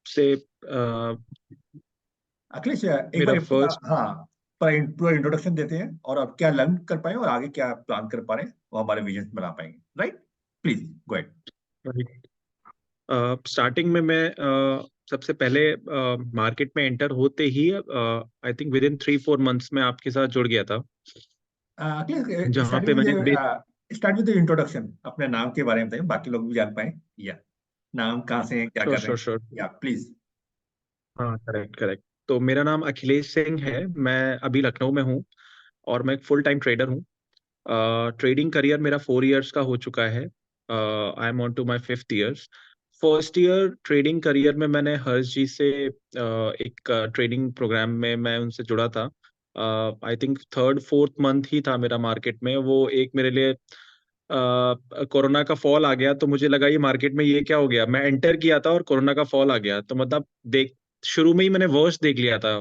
से अखिलेश एक मेरा बार फर्स्ट हाँ पूरा इंट्रोडक्शन देते हैं और अब क्या लर्न कर पाए और आगे क्या प्लान कर पा रहे हैं वो हमारे विजन बना पाएंगे, right? Please go ahead. Starting में मैं सबसे पहले मार्केट में एंटर होते ही I think with in 3-4 months में आपके साथ जुड़ गया था, अखिलेश जहाँ पे मैंने स्टार्ट विद इंट्रोडक्शन, अपने नाम के बारे में बताइए, बाकी लोग भी जान पाए। या नाम कहाँ से हैं, क्या श्योर कर रहे श्योर हैं? श्योर। या प्लीज। हाँ, करेक्ट करेक्ट। तो मेरा नाम अखिलेश सिंह है, मैं अभी लखनऊ में हूँ और मैं एक फुल टाइम ट्रेडर हूँ। ट्रेडिंग करियर मेरा 4 इयर्स का हो चुका है। I am on to my 5th years. First year trading career में मैंने हर्ष जी से एक ट्रेडिंग प्रोग्राम में मैं उनसे जुड़ा था। आई थिंक 3rd-4th मंथ ही था मेरा मार्केट में। वो एक मेरे लिए कोरोना का फॉल आ गया, तो मुझे लगा ये मार्केट में ये क्या हो गया। मैं एंटर किया था और कोरोना का फॉल आ गया, तो मतलब देख शुरू में ही मैंने वर्स्ट देख लिया था।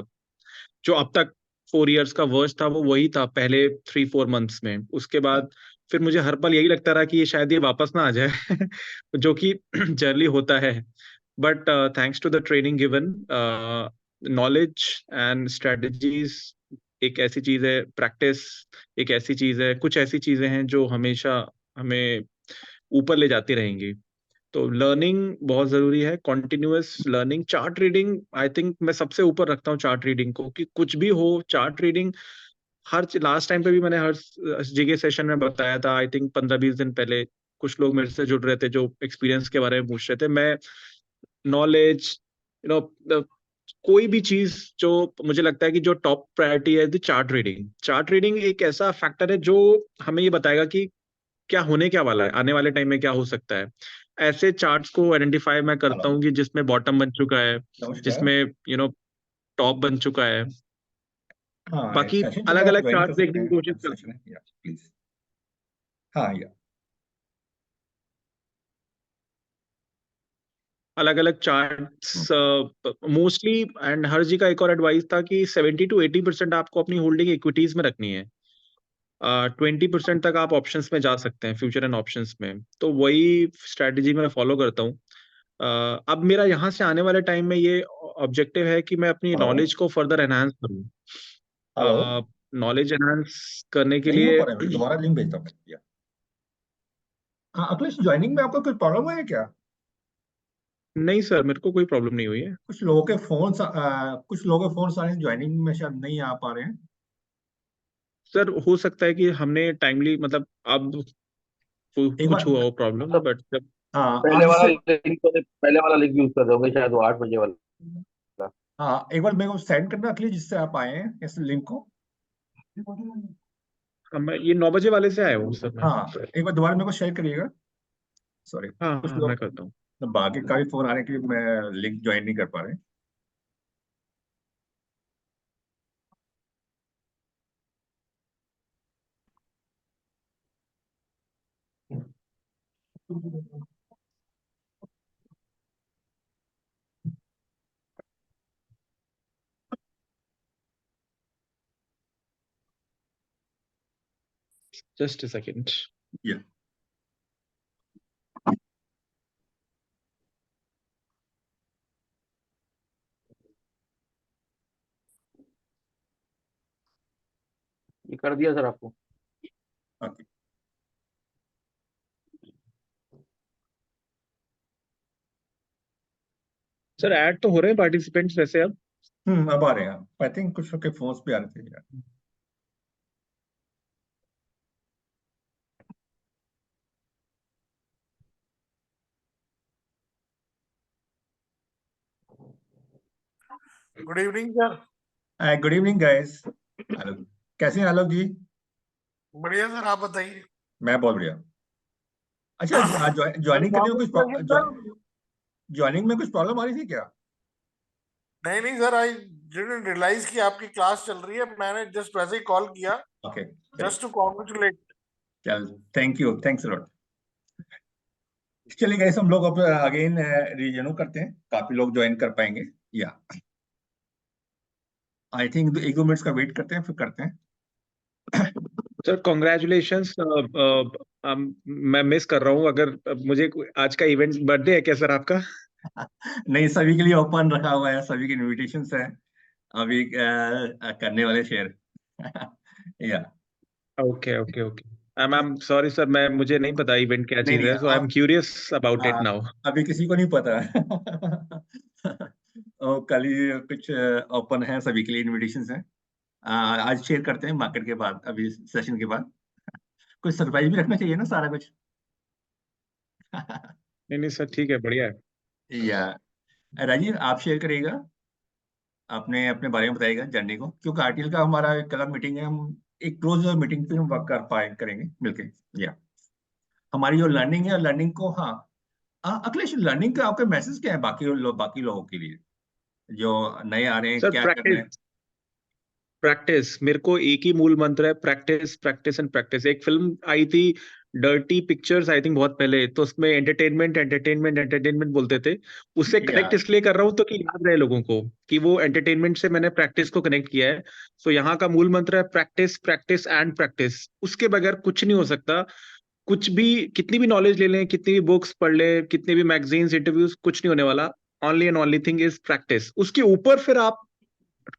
जो अब तक 4 इयर्स का वर्स्ट था वो वही था पहले 3-4 मंथ्स में। उसके बाद फिर मुझे हर पल यही लगता रहा कि ये शायद ये वापस ना आ जाए जो कि जनरली होता है। But thanks to the training given, knowledge and strategies एक ऐसी चीज है, प्रैक्टिस एक ऐसी चीज है, कुछ ऐसी चीजें हैं जो हमेशा हमें ऊपर ले जाती रहेंगी। तो लर्निंग बहुत जरूरी है, continuous learning. Chart reading I think मैं सबसे ऊपर रखता हूँ चार्ट रीडिंग को, कि कुछ भी हो chart reading. Her last time पे भी मैंने हर जगह सेशन में बताया था, आई थिंक 15-20 दिन पहले कुछ लोग मेरे से जुड़ रहे थे जो एक्सपीरियंस के बारे में पूछ रहे थे। मैं नॉलेज, यू नो, कोई भी चीज जो मुझे लगता है कि जो टॉप प्रायोरिटी है, the chart reading. Chart reading एक ऐसा फैक्टर है जो हमें ये बताएगा कि क्या होने क्या वाला है, आने वाले टाइम में क्या हो सकता है। ऐसे चार्ट्स को आइडेंटिफाई मैं हेलो। करता हूँ कि जिसमें बॉटम बन चुका है, नमस्कार। जिसमें टॉप बन चुका है। हाँ बाकी सेशन चल रहा अलग है, आप अलग ज्वाइन कर चार्ट सकते देखने की हैं, कोशिश करता सेशन है, या प्लीज। हाँ या हूँ अलग अलग चार्ट्स मोस्टली। एंड हर जी का एक और एडवाइस था कि 70-80% आपको अपनी होल्डिंग इक्विटीज में रखनी है। 20% तक आप ऑप्शंस में जा सकते हैं, फ्यूचर एंड ऑप्शंस में। तो वही स्ट्रैटेजी मैं फॉलो करता हूँ। अब मेरा यहाँ से आने वाले टाइम में ये ऑब्जेक्टिव है कि मैं अपनी हेलो। नॉलेज को फर्दर एनहांस हेलो। करूँ। नॉलेज एनहांस करने के नहीं हो लिए पा रहा है, दोबारा लिंक भेजता हूँ। या हाँ अखिलेश, ज्वाइनिंग में आपको कोई प्रॉब्लम है क्या? नहीं सर, मेरे को कोई प्रॉब्लम नहीं हुई है। कुछ लोगों के फोन आने ज्वाइनिंग में शायद नहीं आ पा रहे हैं। सर हो सकता है कि हमने टाइमली, मतलब अब एक कुछ बार हुआ हो प्रॉब्लम, मतलब बट जब हाँ पहले आज वाला से लिंक पहले वाला लिंक यूज कर रहे होंगे शायद, वो 8 बजे वाला। हाँ एक बार मेरे को सेंड करना अखिलेश, जिससे आप आए हैं इस लिंक को। मैं ये 9 बजे वाले से आया हूँ सर मैं। हाँ एक बार दोबारा मेरे को शेयर करिएगा। सॉरी, हाँ कुछ हाँ, मैं लोग करता हूँ। बाकी का भी फोन आने के लिए मैं लिंक ज्वाइन नहीं कर पा रहे। Just a second. या ये कर दिया सर आपको। ओके। सर ऐड तो हो रहे हैं पार्टिसिपेंट्स वैसे अब। अब आ रहे हैं। आई थिंक कुछ लोग के फोन्स भी आ रहे थे यार। Good evening sir. Good evening guys. Alok, कैसे हैं आलोक जी? बढ़िया सर, आप बताइए। मैं बहुत बढ़िया। अच्छा, गुड ज्वाइनिंग करने में मॉर्निंग सर। ज्वाइनिंग में कुछ प्रॉब्लम आ रही थी क्या? नहीं नहीं सर, आई डिडंट रियलाइज कि आपकी क्लास चल रही है। मैंने जस्ट वैसे ही कॉल किया, ओके। Just to congratulate. चल, थैंक यू, थैंक्स लॉट। चलिए गाइस, हम लोग अब अगेन रिज्यूम करते हैं, काफी लोग ज्वाइन कर पाएंगे। या आई थिंक 1-2 मिनट्स का वेट करते हैं, फिर करते हैं। Sir congratulations. मैं मिस कर रहा हूँ, अगर मुझे आज का इवेंट बर्थडे है क्या सर आपका? नहीं, सभी के लिए ओपन रखा हुआ है, सभी के इनविटेशन है अभी करने वाले शेयर। या okay okay okay. I'm sorry sir, मैं मुझे नहीं पता इवेंट क्या नहीं चीज नहीं, है, so I am curious about it now. अभी किसी को नहीं पता। और कल ही कुछ ओपन है, सभी के लिए इनविटेशन है। आज शेयर करते हैं मार्केट के बाद, अभी सेशन के बाद। कुछ सरप्राइज भी रखना चाहिए ना, सारा कुछ। नहीं नहीं सर, ठीक है, बढ़िया है। या राजीव, आप शेयर करिएगा, आपने अपने बारे में बताइएगा जर्नी को, क्योंकि आरटीएल का हमारा कल मीटिंग है, हम एक क्लोज मीटिंग पे हम वर्क कर पाए करेंगे मिलके। या हमारी जो लर्निंग है, लर्निंग को, हाँ। अखिलेश, लर्निंग का आपके मैसेज क्या है बाकी लोगों के लिए जो नए आ रहे हैं, सर क्या करना है? प्रैक्टिस, प्रैक्टिस मेरे को एक ही मूल मंत्र है, प्रैक्टिस प्रैक्टिस एंड प्रैक्टिस। एक फिल्म आई थी डर्टी पिक्चर्स, आई थिंक बहुत पहले, तो उसमें एंटरटेनमेंट एंटरटेनमेंट एंटरटेनमेंट बोलते थे। उससे या कनेक्ट इसलिए कर रहा हूँ तो कि याद रहे लोगों को कि वो एंटरटेनमेंट से मैंने प्रैक्टिस को कनेक्ट किया है। सो यहाँ का मूल मंत्र है प्रैक्टिस प्रैक्टिस एंड प्रैक्टिस। उसके बगैर कुछ नहीं हो सकता। कुछ भी, कितनी भी नॉलेज ले लें, कितनी भी बुक्स पढ़ ले, कितने भी मैगजीन्स इंटरव्यूज, कुछ नहीं होने वाला। Only and only thing is practice. उसके ऊपर फिर आप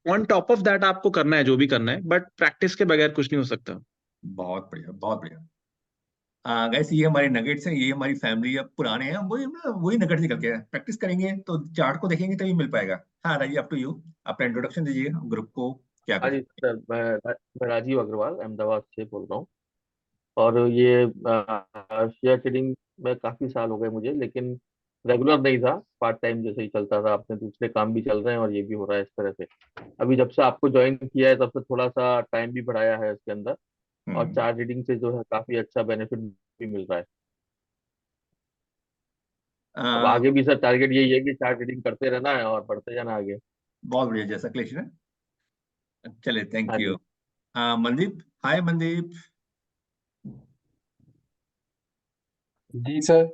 ऑन टॉप ऑफ दैट आपको करना है जो भी करना है, बट प्रैक्टिस के बगैर कुछ नहीं हो सकता। बहुत बढ़िया, बहुत बढ़िया। गैस, ये हमारे नगेट्स हैं, ये हमारी फैमिली अब पुराने हैं, वही नगेट्स निकल के प्रैक्टिस करेंगे तो चार्ट को देखेंगे तभी मिल पाएगा। हाँ राजीव, अप टू यू, अपना इंट्रोडक्शन दीजिए ग्रुप को, क्या हाँ कुछ। जी सर, मैं राजीव अग्रवाल अहमदाबाद से बोल रहा हूँ। और ये शेयर ट्रेडिंग में काफ़ी साल हो गए मुझे, लेकिन रेगुलर नहीं था, पार्ट टाइम जैसे ही चलता था। अपने दूसरे काम भी चल रहे हैं और ये भी हो रहा है इस तरह से। अभी जब से आपको ज्वाइन किया है तब से थोड़ा सा टाइम भी बढ़ाया है इसके अंदर। और हम्म। चार्ट रीडिंग से जो है काफ़ी अच्छा बेनिफिट भी मिल रहा है। अब आ, आगे भी सर टारगेट यही है कि चार्ट रीडिंग करते रहना है और बढ़ते जाना आगे। बहुत बढ़िया, जैसा क्लेश है। चलिए, थैंक हाँ यू। जी। मनदीप, हाय मनदीप। जी सर।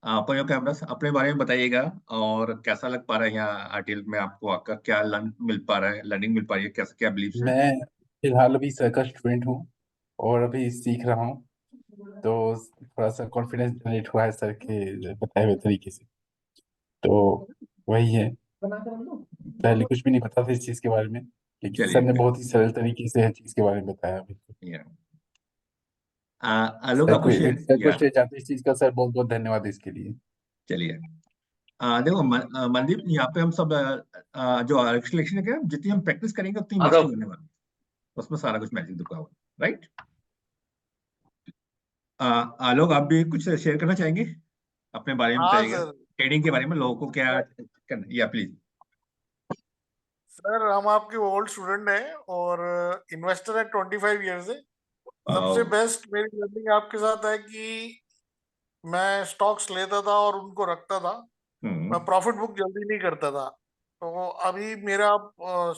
अपन जो कैमरा, अपने बारे में बताइएगा, और कैसा लग पा रहा है यहाँ आरटीएल में आपको, आपका क्या लर्न मिल पा रहा है, लर्निंग मिल पा रही है, कैसा, क्या बिलीव्स है? मैं फिलहाल अभी सर का स्टूडेंट हूँ और अभी सीख रहा हूँ, तो थोड़ा सा कॉन्फिडेंस जनरेट हुआ है सर के बताए हुए तरीके से। तो वही है, पहले कुछ भी नहीं पता था इस चीज़ के बारे में, लेकिन सर ने चलिए। बहुत ही सरल तरीके से हर चीज़ के बारे में बताया बिल्कुल। या आलोक, आपको शेयर, सर को या श्रेय जाते इस चीज़ का, सर बहुत बहुत धन्यवाद इसके लिए। चलिए। देखो मनदीप, यहाँ पे हम सब जो सिलेक्शन है, क्या जितनी हम प्रैक्टिस करेंगे उतनी हाँ मास्टरी तो होने वाली है। उसमें सारा कुछ मैजिक दुका हुआ, राइट? आलोक, आप भी कुछ शेयर करना चाहेंगे, अपने बारे में हाँ बताइएगा, सर। ट्रेडिंग के बारे में, लोगों को क्या करना, या प्लीज। सर हम आपके ओल्ड स्टूडेंट हैं और इन्वेस्टर है 25 ईयर से। सबसे बेस्ट मेरी लर्निंग आपके साथ है कि मैं स्टॉक्स लेता था और उनको रखता था। मैं हम्म। प्रॉफिट बुक जल्दी नहीं करता था। तो अभी मेरा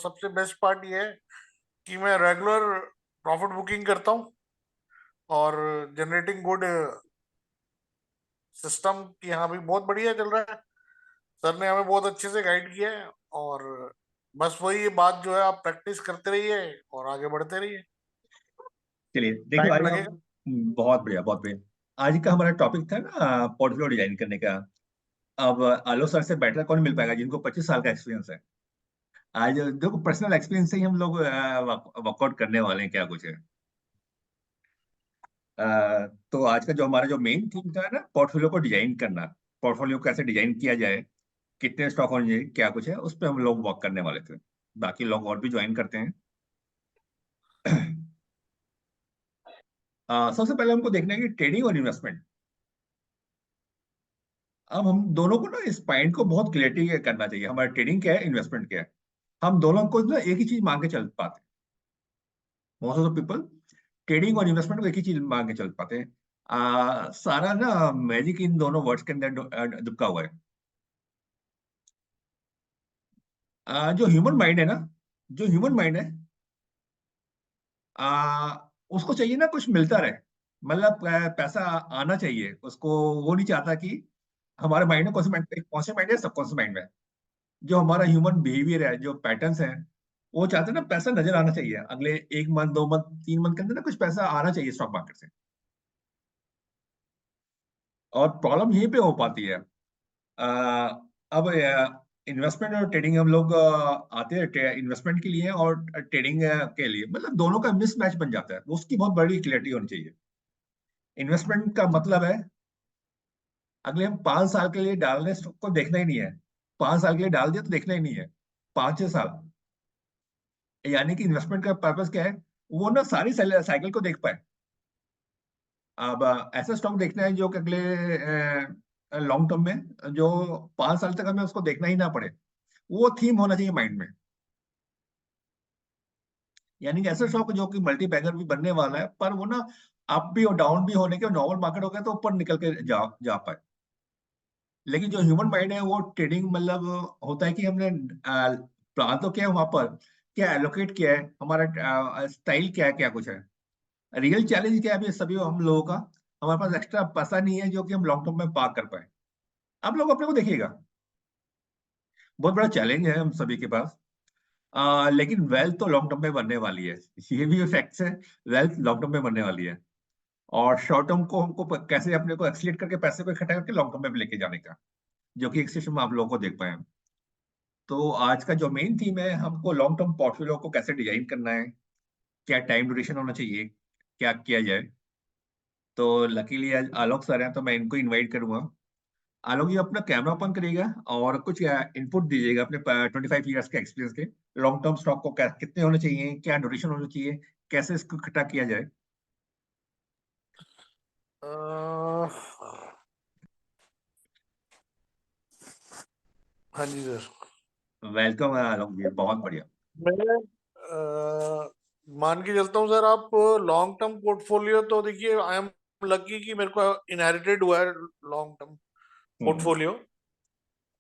सबसे बेस्ट पार्ट ये है कि मैं रेगुलर प्रॉफिट बुकिंग करता हूँ और जनरेटिंग गुड सिस्टम की। हाँ भी बहुत बढ़िया चल रहा है। सर ने हमें बहुत अच्छे से गाइड किया है। और बस वही ये बात जो है, आप प्रैक्टिस करते रहिए और आगे बढ़ते रहिए। चलिए, देखो, टाइम आज हम, लगेगा। बहुत बढ़िया, बहुत बढ़िया। आज का हमारा टॉपिक था ना, पोर्टफोलियो डिजाइन करने का। अब आलोक सर से बेटर कौन मिल पाएगा जिनको 25 साल का एक्सपीरियंस है। आज देखो, पर्सनल एक्सपीरियंस से ही हम लोग वर्कआउट करने वाले हैं, क्या कुछ है। तो आज का जो हमारा जो मेन थीम था ना, पोर्टफोलियो को डिजाइन करना, पोर्टफोलियो कैसे डिजाइन किया जाए, कितने स्टॉक होने चाहिए, क्या कुछ है, उस पर हम लोग वर्क करने वाले थे। बाकी लोग और भी ज्वाइन करते हैं। सबसे पहले हमको देखना है कि ट्रेडिंग और इन्वेस्टमेंट, अब हम दोनों को ना, इस पॉइंट को बहुत क्लियरिटी करना चाहिए, हमारा ट्रेडिंग क्या है, इन्वेस्टमेंट क्या है। हम दोनों को ना एक ही चीज मांग के चल पाते हैं। Most of the people trading और इन्वेस्टमेंट को एक ही चीज मांग के चल पाते हैं। सारा ना मैजिक इन दोनों वर्ड्स के अंदर दुबका हुआ है। जो ह्यूमन माइंड है ना, जो ह्यूमन माइंड है, उसको चाहिए ना कुछ मिलता रहे, मतलब पैसा आना चाहिए उसको। वो नहीं चाहता कि हमारे माइंड में कौन से माइंड है, सबकॉन्शियस माइंड में जो हमारा ह्यूमन बिहेवियर है, जो पैटर्न्स हैं, वो चाहते हैं ना पैसा नजर आना चाहिए अगले 1 मंथ, 2 मंथ, 3 मंथ के अंदर ना, कुछ पैसा आना चाहिए स्टॉक मार्केट से। और प्रॉब्लम यहीं पे हो पाती है। अब इन्वेस्टमेंट और ट्रेडिंग हम लोग आते हैं इन्वेस्टमेंट के लिए और ट्रेडिंग के लिए, मतलब दोनों का मिसमैच बन जाता है, उसकी बहुत बड़ी क्लियरिटी होनी चाहिए। इन्वेस्टमेंट का मतलब है अगले हम 5 साल के लिए डाल रहे हैं, को देखना ही नहीं है। 5 साल के लिए डाल दिया तो देखना ही नहीं है, 5-6 साल। यानी कि इन्वेस्टमेंट का पर्पस क्या है, वो ना सारी साइकिल को देख पाए। अब ऐसा स्टॉक देखना है जो कि अगले लॉन्ग टर्म में, जो 5 साल तक हमें उसको देखना ही ना पड़े, वो थीम होना चाहिए माइंड में। यानी कि ऐसा स्टॉक जो कि मल्टी बैगर भी बनने वाला है, पर वो ना अप भी और डाउन भी होने के, नॉर्मल मार्केट हो गया तो ऊपर निकल के जा पाए। लेकिन जो ह्यूमन माइंड है वो ट्रेडिंग मतलब होता है कि हमने प्लान तो किया है वहां पर, क्या एलोकेट किया है, हमारा स्टाइल क्या है, क्या कुछ है। रियल चैलेंज क्या है अभी सभी हम लोगों का, हमारे पास एक्स्ट्रा पैसा नहीं है जो कि हम लॉन्ग टर्म में पार्क कर पाए। आप लोग अपने को देखिएगा, बहुत बड़ा चैलेंज है हम सभी के पास। लेकिन वेल्थ तो लॉन्ग टर्म में बनने वाली है, ये भी फैक्ट्स है। वेल्थ लॉन्ग टर्म में बनने वाली है, और शॉर्ट टर्म को हमको कैसे अपने को एक्सलेट करके पैसे को इकट्ठा करके लॉन्ग टर्म में लेके जाने का, जो कि एक सिस्टम आप लोगों को देख पाए हम। तो आज का जो मेन थीम है, हमको लॉन्ग टर्म पोर्टफोलियो को कैसे डिजाइन करना है, क्या टाइम ड्यूरेशन होना चाहिए, क्या किया जाए। तो लकीली आज आलोक सर हैं तो मैं इनको इनवाइट करूंगा। आलोक जी अपना कैमरा ओपन करिएगा और कुछ इनपुट दीजिएगा अपने 25 ईयर्स के एक्सपीरियंस के। लॉन्ग टर्म स्टॉक को कितने होने चाहिए, क्या ड्यूरेशन होना चाहिए, कैसे इसको इकट्ठा किया जाए। हाँ जी सर। वेलकम आलोक जी, बहुत बढ़िया। मैं मान के चलता हूँ सर, आप लॉन्ग टर्म पोर्टफोलियो तो देखिए, आई एम लकी कि मेरे को इनहेरिटेड हुआ है लॉन्ग टर्म पोर्टफोलियो।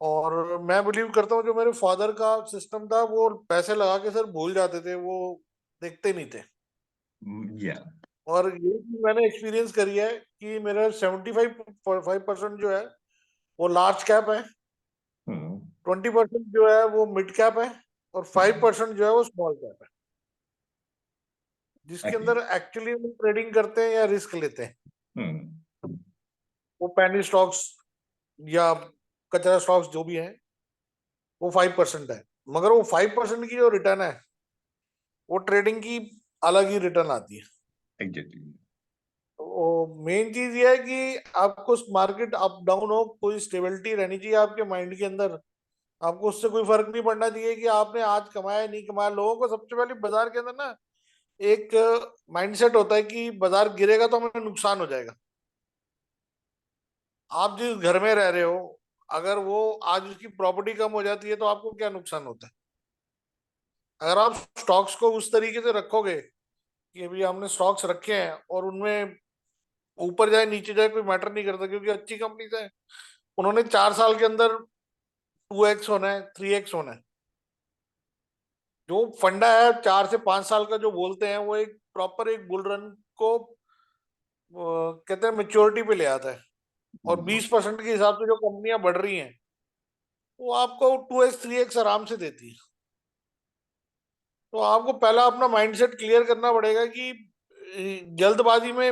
और मैं बिलीव करता हूँ जो मेरे फादर का सिस्टम था, वो पैसे लगा के सर भूल जाते थे, वो देखते नहीं थे। या और ये चीज मैंने एक्सपीरियंस करी है कि मेरा 75% जो है वो लार्ज कैप है, 20% जो है वो मिड कैप है, और 5% जो है वो स्मॉल कैप है, जिसके अंदर एक्चुअली हम ट्रेडिंग करते हैं या रिस्क लेते हैं। वो पैनी स्टॉक्स या कचरा स्टॉक्स जो भी है, वो 5% है। मगर वो 5% की जो रिटर्न है, वो ट्रेडिंग की अलग ही रिटर्न आती है। एग्जैक्टली। तो मेन चीज ये है कि आपको मार्केट अप डाउन हो, कोई स्टेबिलिटी रहनी चाहिए आपके माइंड के अंदर। आपको उससे कोई फर्क नहीं पड़ना चाहिए कि आपने आज कमाया नहीं कमाया। लोगों को सबसे पहले बाजार के अंदर ना एक माइंडसेट होता है कि बाजार गिरेगा तो हमें नुकसान हो जाएगा। आप जिस घर में रह रहे हो, अगर वो आज उसकी प्रॉपर्टी कम हो जाती है तो आपको क्या नुकसान होता है। अगर आप स्टॉक्स को उस तरीके से रखोगे कि अभी हमने स्टॉक्स रखे हैं और उनमें ऊपर जाए नीचे जाए कोई मैटर नहीं करता, क्योंकि अच्छी कंपनी है, उन्होंने 4 साल के अंदर 2x होना है, 3x होना है। जो फंडा है 4 से 5 साल का जो बोलते हैं, वो एक प्रॉपर एक बुल रन को कहते हैं मेच्योरिटी पे ले आता है। और 20% के हिसाब से जो कंपनियां बढ़ रही हैं, वो आपको 2x 3x आराम से देती है। तो आपको पहला अपना माइंडसेट क्लियर करना पड़ेगा कि जल्दबाजी में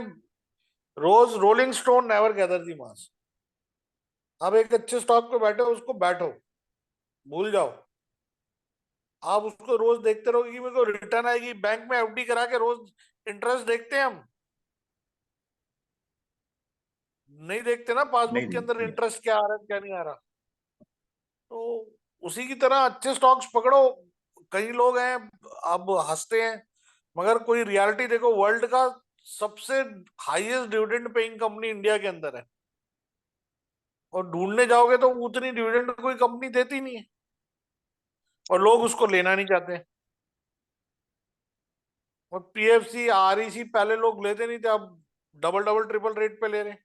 रोज रोलिंग स्टोन नेवर गैदर दी मास। आप एक अच्छे स्टॉक पे बैठो, उसको बैठो, भूल जाओ। आप उसको रोज देखते रहोगे कि मेरे को रिटर्न आएगी। बैंक में एफडी करा के रोज इंटरेस्ट देखते हैं हम? नहीं देखते ना, नहीं पासबुक के अंदर नहीं। इंटरेस्ट क्या आ रहा है क्या नहीं आ रहा। तो उसी की तरह अच्छे स्टॉक्स पकड़ो। कई लोग हैं अब हंसते हैं, मगर कोई रियलिटी देखो, वर्ल्ड का सबसे highest dividend paying company India के अंदर है। और ढूंढने जाओगे तो उतनी डिविडेंड कोई कंपनी देती नहीं है, और लोग उसको लेना नहीं चाहते। और पीएफसी आरईसी पहले लोग लेते नहीं थे, अब डबल डबल ट्रिपल रेट पे ले रहे हैं।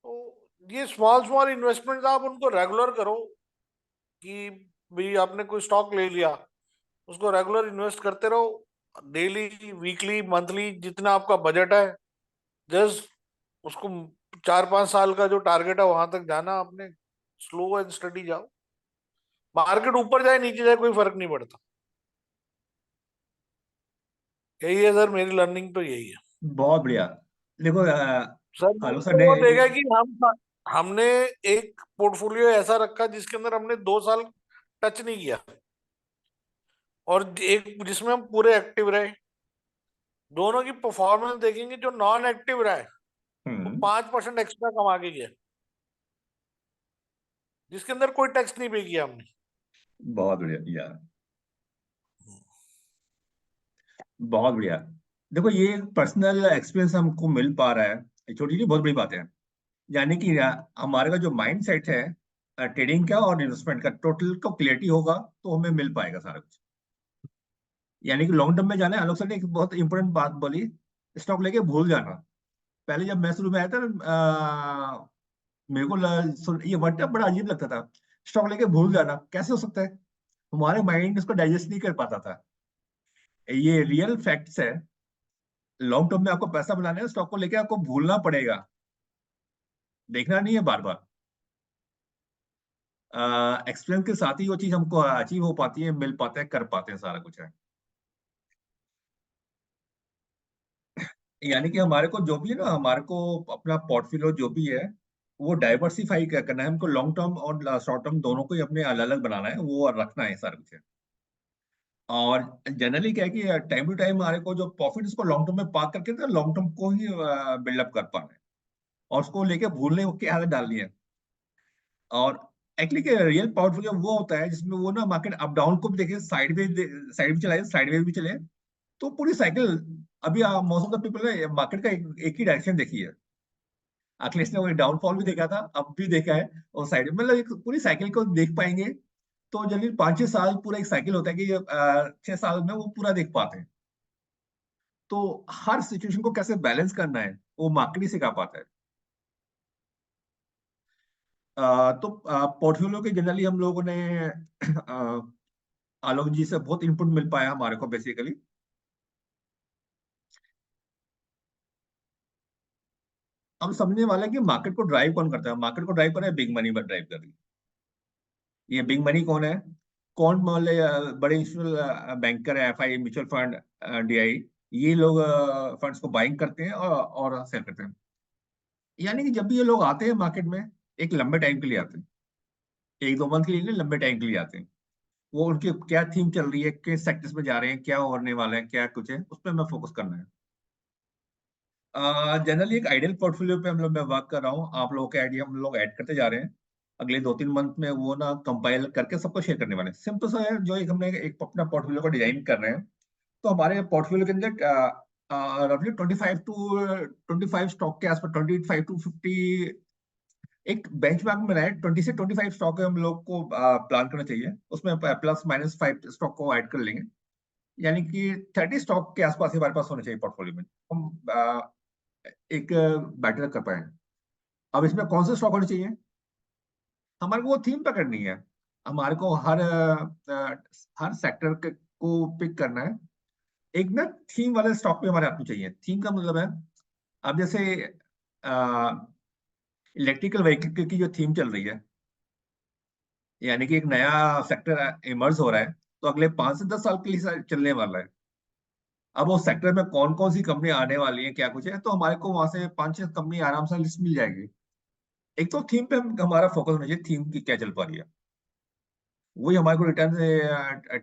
तो ये स्मॉल स्मॉल इन्वेस्टमेंट आप उनको रेगुलर करो कि भाई आपने कोई स्टॉक ले लिया, उसको रेगुलर इन्वेस्ट करते रहो, डेली वीकली मंथली जितना आपका बजट है। जस्ट उसको 4-5 साल का जो टारगेट है वहां तक जाना, आपने स्लो एंड स्टडी जाओ। मार्केट ऊपर जाए नीचे जाए कोई फर्क नहीं पड़ता। यही है सर, मेरी लर्निंग तो यही है। बहुत बढ़िया। देखो सर आलोक मैंने सर तो ने वो देखा कि हमने एक पोर्टफोलियो ऐसा रखा जिसके अंदर हमने 2 साल टच नहीं किया, और एक जिसमें हम पूरे एक्टिव रहे। दोनों की परफॉर्मेंस देखेंगे, जो नॉन एक्टिव रहा है वो 5% एक्स्ट्रा कमा के गया, जिसके अंदर कोई टैक्स नहीं पे किया हमने। बहुत बढ़िया यार, बहुत बढ़िया। देखो ये पर्सनल एक्सपीरियंस हमको मिल पा रहा है, छोटी छोटी बहुत बड़ी बात है। यानी कि हमारे का जो माइंड सेट है ट्रेडिंग का और इन्वेस्टमेंट का, टोटल को क्लियरिटी होगा तो हमें मिल पाएगा सारा कुछ। यानी कि लॉन्ग टर्म में जाना है। आलोक सर ने एक बहुत इंपॉर्टेंट बात बोली, स्टॉक लेके भूल जाना। पहले जब मैं शुरू में आया था मेरे को ये वर्ड बड़ा अजीब लगता था, स्टॉक लेके भूल जाना कैसे हो सकता है। हमारे माइंड इसको डाइजेस्ट नहीं कर पाता था। ये रियल फैक्ट्स है। लॉन्ग टर्म में आपको पैसा बनाना है, स्टॉक को लेके आपको भूलना पड़ेगा, देखना नहीं है बार बार। एक्सपीरियंस के साथ ही वो चीज हमको अचीव हो पाती है, मिल पाता है, कर पाते हैं, सारा कुछ है। यानी कि हमारे को जो भी है ना, हमारे को अपना पोर्टफोलियो जो भी है वो डाइवर्सिफाई करना है हमको। लॉन्ग टर्म और शॉर्ट टर्म दोनों को ही अपने अलग अलग बनाना है, वो रखना है, सारा कुछ है। और जनरली क्या है कि टाइम टू टाइम हमारे को जो प्रॉफिट उसको लॉन्ग टर्म में पार्क करके लॉन्ग टर्म को ही बिल्डअप कर पाना है, और उसको लेके भूलने की आदत डालनी है। और एक्चुअली के रियल पोर्टफोलियो वो होता है जिसमें वो ना मार्केट अप डाउन को भी देखे, साइड भी चलाए, साइडवेज भी चले, तो पूरी साइकिल। अभी मोस्ट ऑफ द पीपल ने मार्केट का एक ही डायरेक्शन देखी है। अखिलेश ने वो डाउनफॉल भी देखा था, अब भी देखा है, और साइड मतलब एक पूरी साइकिल को देख पाएंगे। तो जनरली 5-6 साल पूरा एक साइकिल होता है कि 6 साल में वो पूरा देख पाते हैं। तो हर सिचुएशन को कैसे बैलेंस करना है वो मार्केट ही सिखा पाता है। तो पोर्टफोलियो के जनरली हम लोगों ने आलोक जी से बहुत इनपुट मिल पाया हमारे को बेसिकली। हम समझने वाले हैं कि मार्केट को ड्राइव कौन करता है। मार्केट को ड्राइव कर रहा है बिग मनी, पर ड्राइव कर रही है। ये बिग मनी कौन है? कौन मतलब बड़े इंस्टीट्यूशनल बैंकर है, एफआई, म्यूचुअल फंड, डीआई, ये लोग फंड्स को बाइंग करते हैं और सेल करते हैं। यानी कि जब भी ये लोग आते हैं मार्केट में, एक लंबे टाइम के लिए आते हैं, 1-2 मंथ के लिए नहीं, लंबे टाइम के लिए आते हैं। वो उनकी क्या थीम चल रही है, किस सेक्टर्स में जा रहे हैं, क्या होने वाला है, क्या कुछ है, उस पर मैं फोकस करना है। जनरली एक आइडियल पोर्टफोलियो पे हम लोग मैं वर्क कर रहा हूँ। आप लोगों के आइडिया हम लोग ऐड करते जा रहे हैं। अगले 2-3 मंथ में वो ना कंपाइल करके सबको शेयर करने वाले हैं। सिंपल सा है, जो एक हमने एक अपना पोर्टफोलियो को डिजाइन कर रहे हैं। तो हमारे पोर्टफोलियो के अंदर रफली 25 स्टॉक के आसपास, 25-50 एक बेंचमार्क में रहे। 20 से 25 स्टॉक हम लोग को प्लान करना चाहिए। उसमें +-5 स्टॉक को ऐड कर लेंगे। यानी कि 30 स्टॉक के आसपास ही हमारे पास होने चाहिए पोर्टफोलियो में, हम एक बेटर कर पाए। अब इसमें कौन से स्टॉक होने चाहिए? हमारे को वो थीम पकड़नी है। हमारे को हर सेक्टर को पिक करना है। एक ना थीम वाले स्टॉक पे हमारे हाथ में चाहिए। थीम का मतलब है, अब जैसे इलेक्ट्रिकल व्हीकल की जो थीम चल रही है, यानी कि एक नया सेक्टर इमर्ज हो रहा है, तो अगले 5 से 10 साल के लिए चलने वाला है। अब वो सेक्टर में कौन कौन सी कंपनी आने वाली है, क्या कुछ है, तो हमारे को वहां से 5-6 कंपनी आराम से लिस्ट मिल जाएगी। एक तो थीम पे हमारा फोकस होना चाहिए, थीम की क्या चल पा रही है, वही हमारे को रिटर्न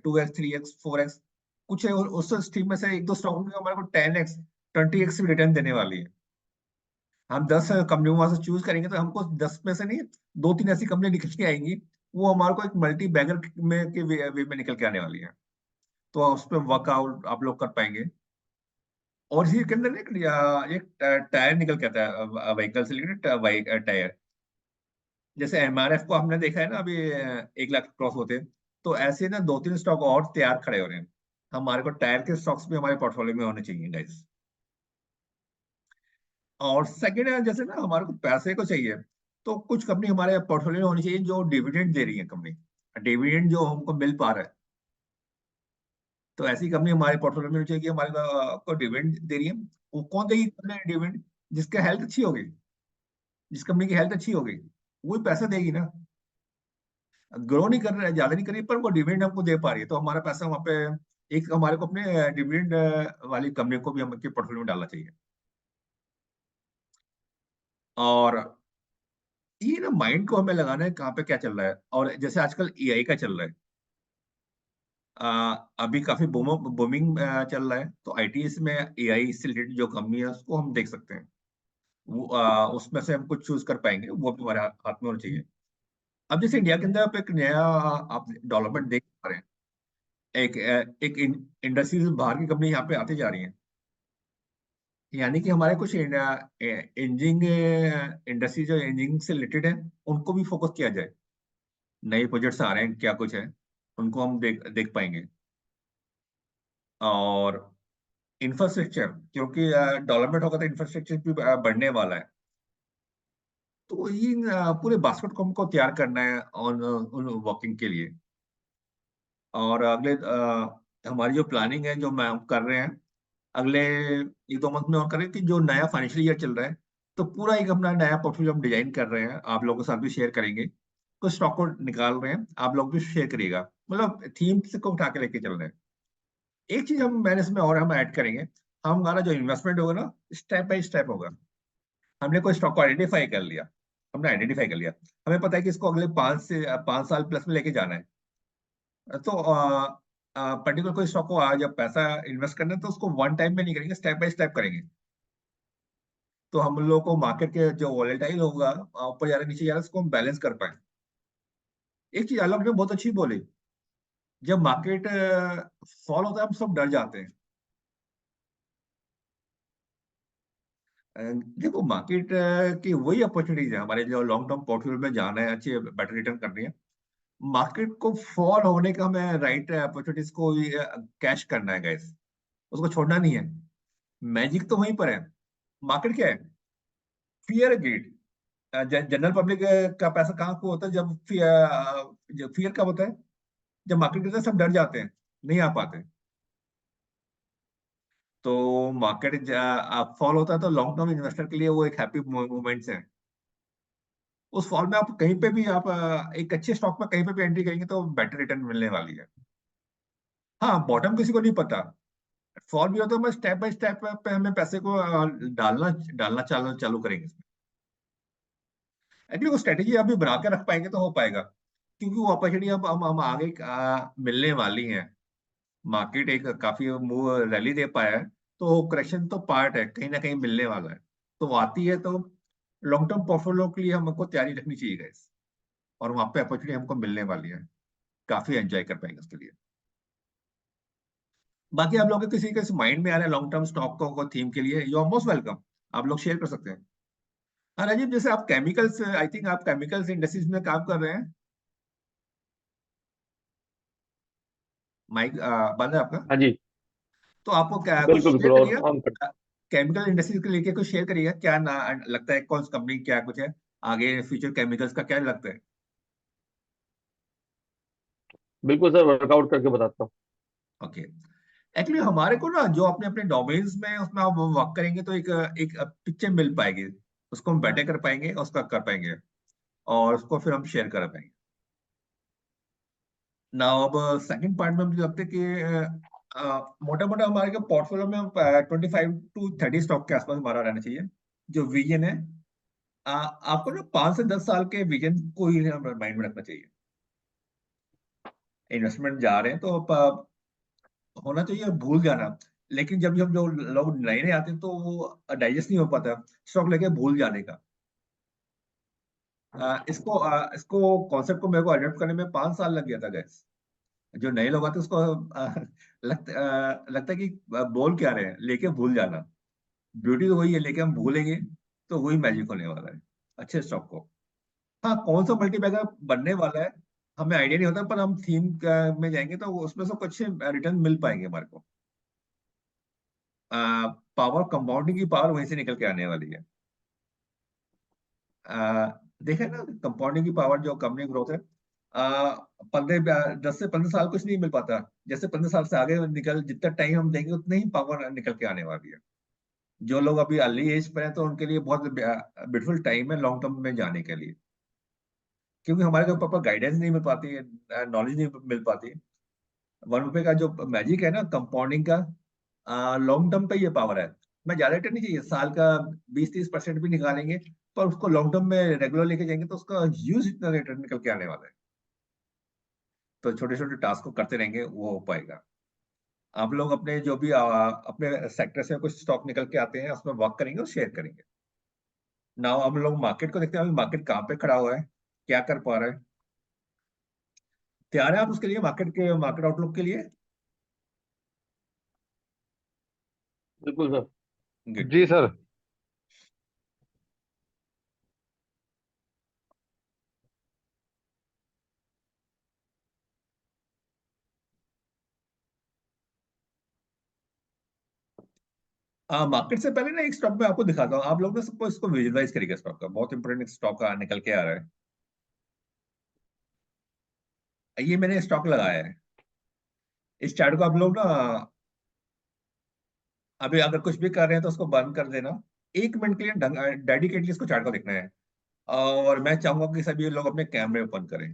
2x, 3x, 4x कुछ है। उस थीम में से 1-2 स्टॉक में हमारे को 10x, 20x भी रिटर्न देने वाली है। हम 10 कंपनियों वहां से चूज करेंगे, तो हमको 10 में से नहीं, 2-3 ऐसी कंपनी निकल के आएंगी, वो हमारे को एक मल्टी बैगर में के वे में निकल के आने वाली है। तो उस पर वर्कआउट आप लोग कर पाएंगे। और इसी के अंदर ना एक टायर निकल के आता है, व्हीकल से रिलेटेड टायर। जैसे एमआरएफ को हमने देखा है ना, अभी 1 लाख क्रॉस होते हैं, तो ऐसे ना 2-3 स्टॉक और तैयार खड़े हो रहे हैं। हमारे को टायर के स्टॉक्स भी हमारे पोर्टफोलियो में होने चाहिए गाइस। और सेकंड है, जैसे ना हमारे को पैसे को चाहिए, तो कुछ कंपनी हमारे पोर्टफोलियो में होनी चाहिए जो डिविडेंड दे रही है कंपनी, डिविडेंड जो हमको मिल पा रहा है। तो ऐसी कंपनी हमारे पोर्टफोलियो में होनी चाहिए कि हमारे को डिविडेंड दे रही है। वो कौन देगी डिविडेंड? जिसका हेल्थ अच्छी होगी, जिस कंपनी की हेल्थ अच्छी होगी वही पैसा देगी ना। ग्रो नहीं कर रहा है, ज्यादा नहीं कर रही, पर वो डिविडेंड हमको दे पा रही है, तो हमारा पैसा वहां पे एक हमारे को अपने डिविडेंड वाली कंपनी को भी हम पोर्टफोलियो में डालना चाहिए। और ये ना माइंड को हमें लगाना है कहाँ पे क्या चल रहा है। और जैसे आजकल एआई का चल रहा है, अभी काफी बूमिंग चल रहा है, तो आईटीएस में एआई से रिलेटेड जो कंपनी है उसको हम देख सकते हैं। वो उसमें से हम कुछ चूज कर पाएंगे, वो भी हमारे हाथ में होना चाहिए। अब जैसे इंडिया के अंदर आप एक नया आप डेवलपमेंट देख पा रहे हैं। एक इंडस्ट्रीज बाहर की कंपनी यहाँ पे आती जा रही है, यानी कि हमारे कुछ इंजीनियरिंग इंडस्ट्री जो इंजीनियरिंग से रिलेटेड है उनको भी फोकस किया जाए। नए प्रोजेक्ट्स आ रहे हैं, क्या कुछ है उनको हम देख देख पाएंगे। और इंफ्रास्ट्रक्चर, क्योंकि डेवलपमेंट होगा तो इंफ्रास्ट्रक्चर भी बढ़ने वाला है। तो इन पूरे बास्केट को हमको तैयार करना है ऑन उन वर्किंग के लिए। और अगले हमारी जो प्लानिंग है जो हम कर रहे हैं, अगले 1-2 मंथ में और करें कि जो नया फाइनेंशियल ईयर चल रहा है, तो पूरा एक अपना नया पोर्टफोलियो हम डिजाइन कर रहे हैं, आप लोगों के साथ भी शेयर करेंगे। कुछ स्टॉक को निकाल रहे हैं, आप लोग भी शेयर करिएगा, मतलब थीम से को उठा के लेके चल रहे हैं। एक चीज मैंने इसमें और हम ऐड करेंगे, हमारा जो इन्वेस्टमेंट होगा ना, स्टेप बाय स्टेप होगा। हमने कोई स्टॉक को आइडेंटिफाई कर लिया, हमने आइडेंटिफाई कर लिया, हमें पता है कि इसको अगले 5 साल प्लस में लेके जाना है। तो पर्टिकुलर कोई स्टॉक को जब पैसा इन्वेस्ट करना है तो उसको वन टाइम में नहीं करेंगे, स्टेप बाय स्टेप करेंगे। तो हम लोग को मार्केट के जो वॉलेटाइल होगा, ऊपर जा रहा है नीचे जा रहा है, उसको हम बैलेंस कर पाए। एक चीज आलोक ने बहुत अच्छी बोली, जब मार्केट फॉल होता है हम सब डर जाते हैं। देखो मार्केट की वही अपॉर्चुनिटीज है हमारे जो लॉन्ग टर्म पोर्टफोलियो में जाना है, अच्छी बेटर रिटर्न करनी है। मार्केट को फॉल होने का हमें राइट अपॉर्चुनिटीज को कैश करना है गाइस, उसको छोड़ना नहीं है। मैजिक तो वहीं पर है। मार्केट क्या है? Fear grid. जनरल पब्लिक का पैसा कहाँ को होता है? जब फियर कब होता है? जब मार्केट गिरता है सब डर जाते हैं, नहीं आ पाते। तो मार्केट आप फॉल होता है तो लॉन्ग टर्म इन्वेस्टर के लिए वो एक हैप्पी मोमेंट्स है। उस फॉल में आप कहीं पे भी आप एक अच्छे स्टॉक में कहीं पे भी एंट्री करेंगे तो बेटर रिटर्न मिलने वाली है। हाँ, बॉटम किसी को नहीं पता, फॉल भी होता है, स्टेप बाय स्टेप पे हमें पैसे को डालना डालना चालू चालू करेंगे इसमें। एक्चुअली वो स्ट्रेटेजी अभी बना के रख पाएंगे तो हो पाएगा, क्योंकि वो अपॉर्चुनिटी अब हम आगे मिलने वाली है। मार्केट एक काफी मूव रैली दे पाया है, तो करेक्शन तो पार्ट है, कहीं ना कहीं मिलने वाला है। तो वो आती है तो लॉन्ग टर्म पोर्टफोलियो के लिए हमको तैयारी रखनी चाहिए गाइस। और वहां पे अपॉर्चुनिटी हमको मिलने वाली है, काफी एंजॉय कर पाएंगे उसके लिए। बाकी आप लोगों के किसी के माइंड में आ रहा है लॉन्ग टर्म स्टॉक को थीम के लिए, यू आर मोस्ट वेलकम, आप लोग शेयर कर सकते हैं। हाँ राजीव, जैसे आप केमिकल्स, आई थिंक आप केमिकल्स इंडस्ट्रीज में काम कर रहे हैं, माइक बंद है आपका? हाँ जी, तो आपको क्या कुछ बिल्कुल शेयर बिल्कुल, और ऑन कर। करिएगा, केमिकल इंडस्ट्रीज के लेके कुछ शेयर करिएगा, क्या ना लगता है, कौन सी कंपनी क्या कुछ है आगे फ्यूचर केमिकल्स का क्या लगता है? बिल्कुल सर, वर्कआउट करके बताता हूँ। ओके। एक्चुअली हमारे को ना जो अपने अपने डोमेन्स में उसमें आप वर्क करेंगे तो एक एक पिक्चर मिल पाएगी, उसको हम बेटर कर पाएंगे, उसका कर पाएंगे, और उसको फिर हम शेयर कर पाएंगे ना। अब सेकंड पार्ट में मुझे लगता है कि मोटा मोटा हमारे के पोर्टफोलियो में 25 to 30 स्टॉक के आसपास हमारा रहना चाहिए। जो विजन है, आपको ना 5 से 10 साल के विजन को ही माइंड में रखना चाहिए। इन्वेस्टमेंट जा रहे हैं तो होना चाहिए भूल जाना, लेकिन जब जब जो लोग नए नए आते हैं तो वो डाइजेस्ट नहीं हो पाता स्टॉक लेके भूल जाने का। इसको कॉन्सेप्ट को मेरे को अडॉप्ट करने में 5 साल लग गया था गैस। जो नए लोग आते हैं उसको लगता है कि बोल क्या रहे हैं, लेके भूल जाना। ब्यूटी तो वही है, लेके हम भूलेंगे तो वही मैजिक होने वाला है अच्छे स्टॉक को। हाँ, कौन सा मल्टीबैगर बनने वाला है हमें आइडिया नहीं होता, पर हम थीम में जाएंगे तो उसमें से कुछ रिटर्न मिल पाएंगे हमारे को। पावर कंपाउंडिंग की पावर वहीं से निकल के आने वाली है। देखा ना, कंपाउंडिंग की पावर जो कंपनी ग्रोथ है, 10 से 15 साल कुछ नहीं मिल पाता, जैसे 15 साल से आगे निकल जितना टाइम हम देंगे उतनी ही पावर निकल के आने वाली है। जो लोग अभी अर्ली एज पे हैं तो उनके लिए बहुत ब्यूटीफुल टाइम है लॉन्ग टर्म में जाने के लिए, क्योंकि हमारे को प्रॉपर गाइडेंस नहीं मिल पाती है, नॉलेज नहीं मिल पाती है। 1 रुपए का जो मैजिक है ना कंपाउंडिंग का, लॉन्ग टर्म पे ये पावर है। मैं ज्यादा रिटर्न नहीं चाहिए, साल का 20-30% भी निकालेंगे पर उसको लॉन्ग टर्म में रेगुलर लेके जाएंगे तो उसका ह्यूज इतना रिटर्न निकल के आने वाला है। तो छोटे छोटे टास्क को करते रहेंगे, वो हो पाएगा। आप लोग अपने जो भी अपने सेक्टर से कुछ स्टॉक निकल के आते हैं उसमें वर्क करेंगे और शेयर करेंगे। ना हम लोग मार्केट को देखते हैं, अभी मार्केट कहाँ पे खड़ा हुआ है, क्या कर पा रहा है। तैयार है आप उसके लिए, मार्केट आउटलुक के लिए? बिल्कुल सर। गुड। जी सर। मार्केट से पहले ना एक स्टॉक में आपको दिखाता हूँ, आप लोग ना सबको इसको विजुअलाइज करिएगा। स्टॉक का बहुत इंपॉर्टेंट स्टॉक का निकल के आ रहा है। ये मैंने स्टॉक लगाया है। इस चार्ट को आप लोग ना अभी अगर कुछ भी कर रहे हैं तो उसको बंद कर देना। 1 मिनट के लिए डेडिकेटली इसको चार्ट को देखना है। और मैं चाहूंगा कि सभी लोग अपने कैमरे ओपन करें।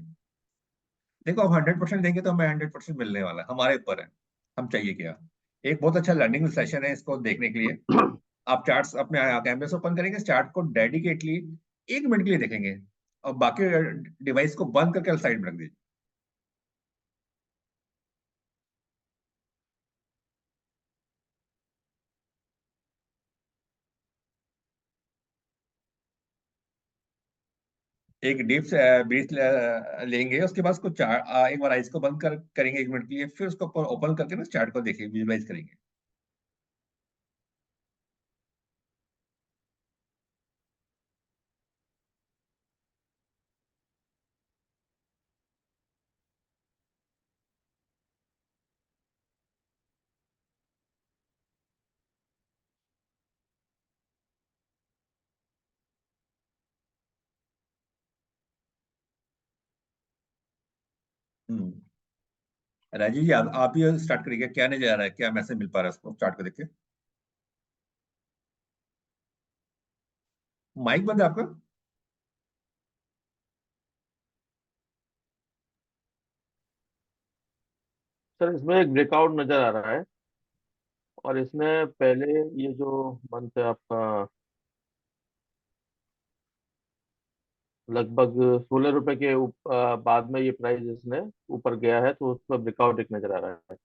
देखो, आप 100% देंगे तो हमें 100% मिलने वाला है, हमारे ऊपर है हम चाहिए क्या। एक बहुत अच्छा लर्निंग सेशन है इसको देखने के लिए। आप चार्ट्स अपने कैमरे से ओपन करेंगे, चार्ट को डेडिकेटली 1 मिनट के लिए देखेंगे और बाकी डिवाइस को बंद करके साइड में रख दीजिए। एक डीप ब्रीथ लेंगे, उसके बाद उसको एक बार आइज को बंद करेंगे 1 मिनट के लिए, फिर उसको ओपन करके ना चार्ट को देखेंगे, विजुलाइज करेंगे। हम्म। राजीव जी, आप ही स्टार्ट करिए, क्या नजर आ रहा है, क्या मैसेज मिल पा रहा है उसको चार्ट को देख के? माइक बंद है आपका? सर इसमें एक ब्रेकआउट नजर आ रहा है, और इसने पहले ये जो मंथ है आपका, लगभग 16 रुपए के बाद में ये प्राइस इसने ऊपर गया है, तो उसमें ब्रेकआउट एक नजर आ रहा है।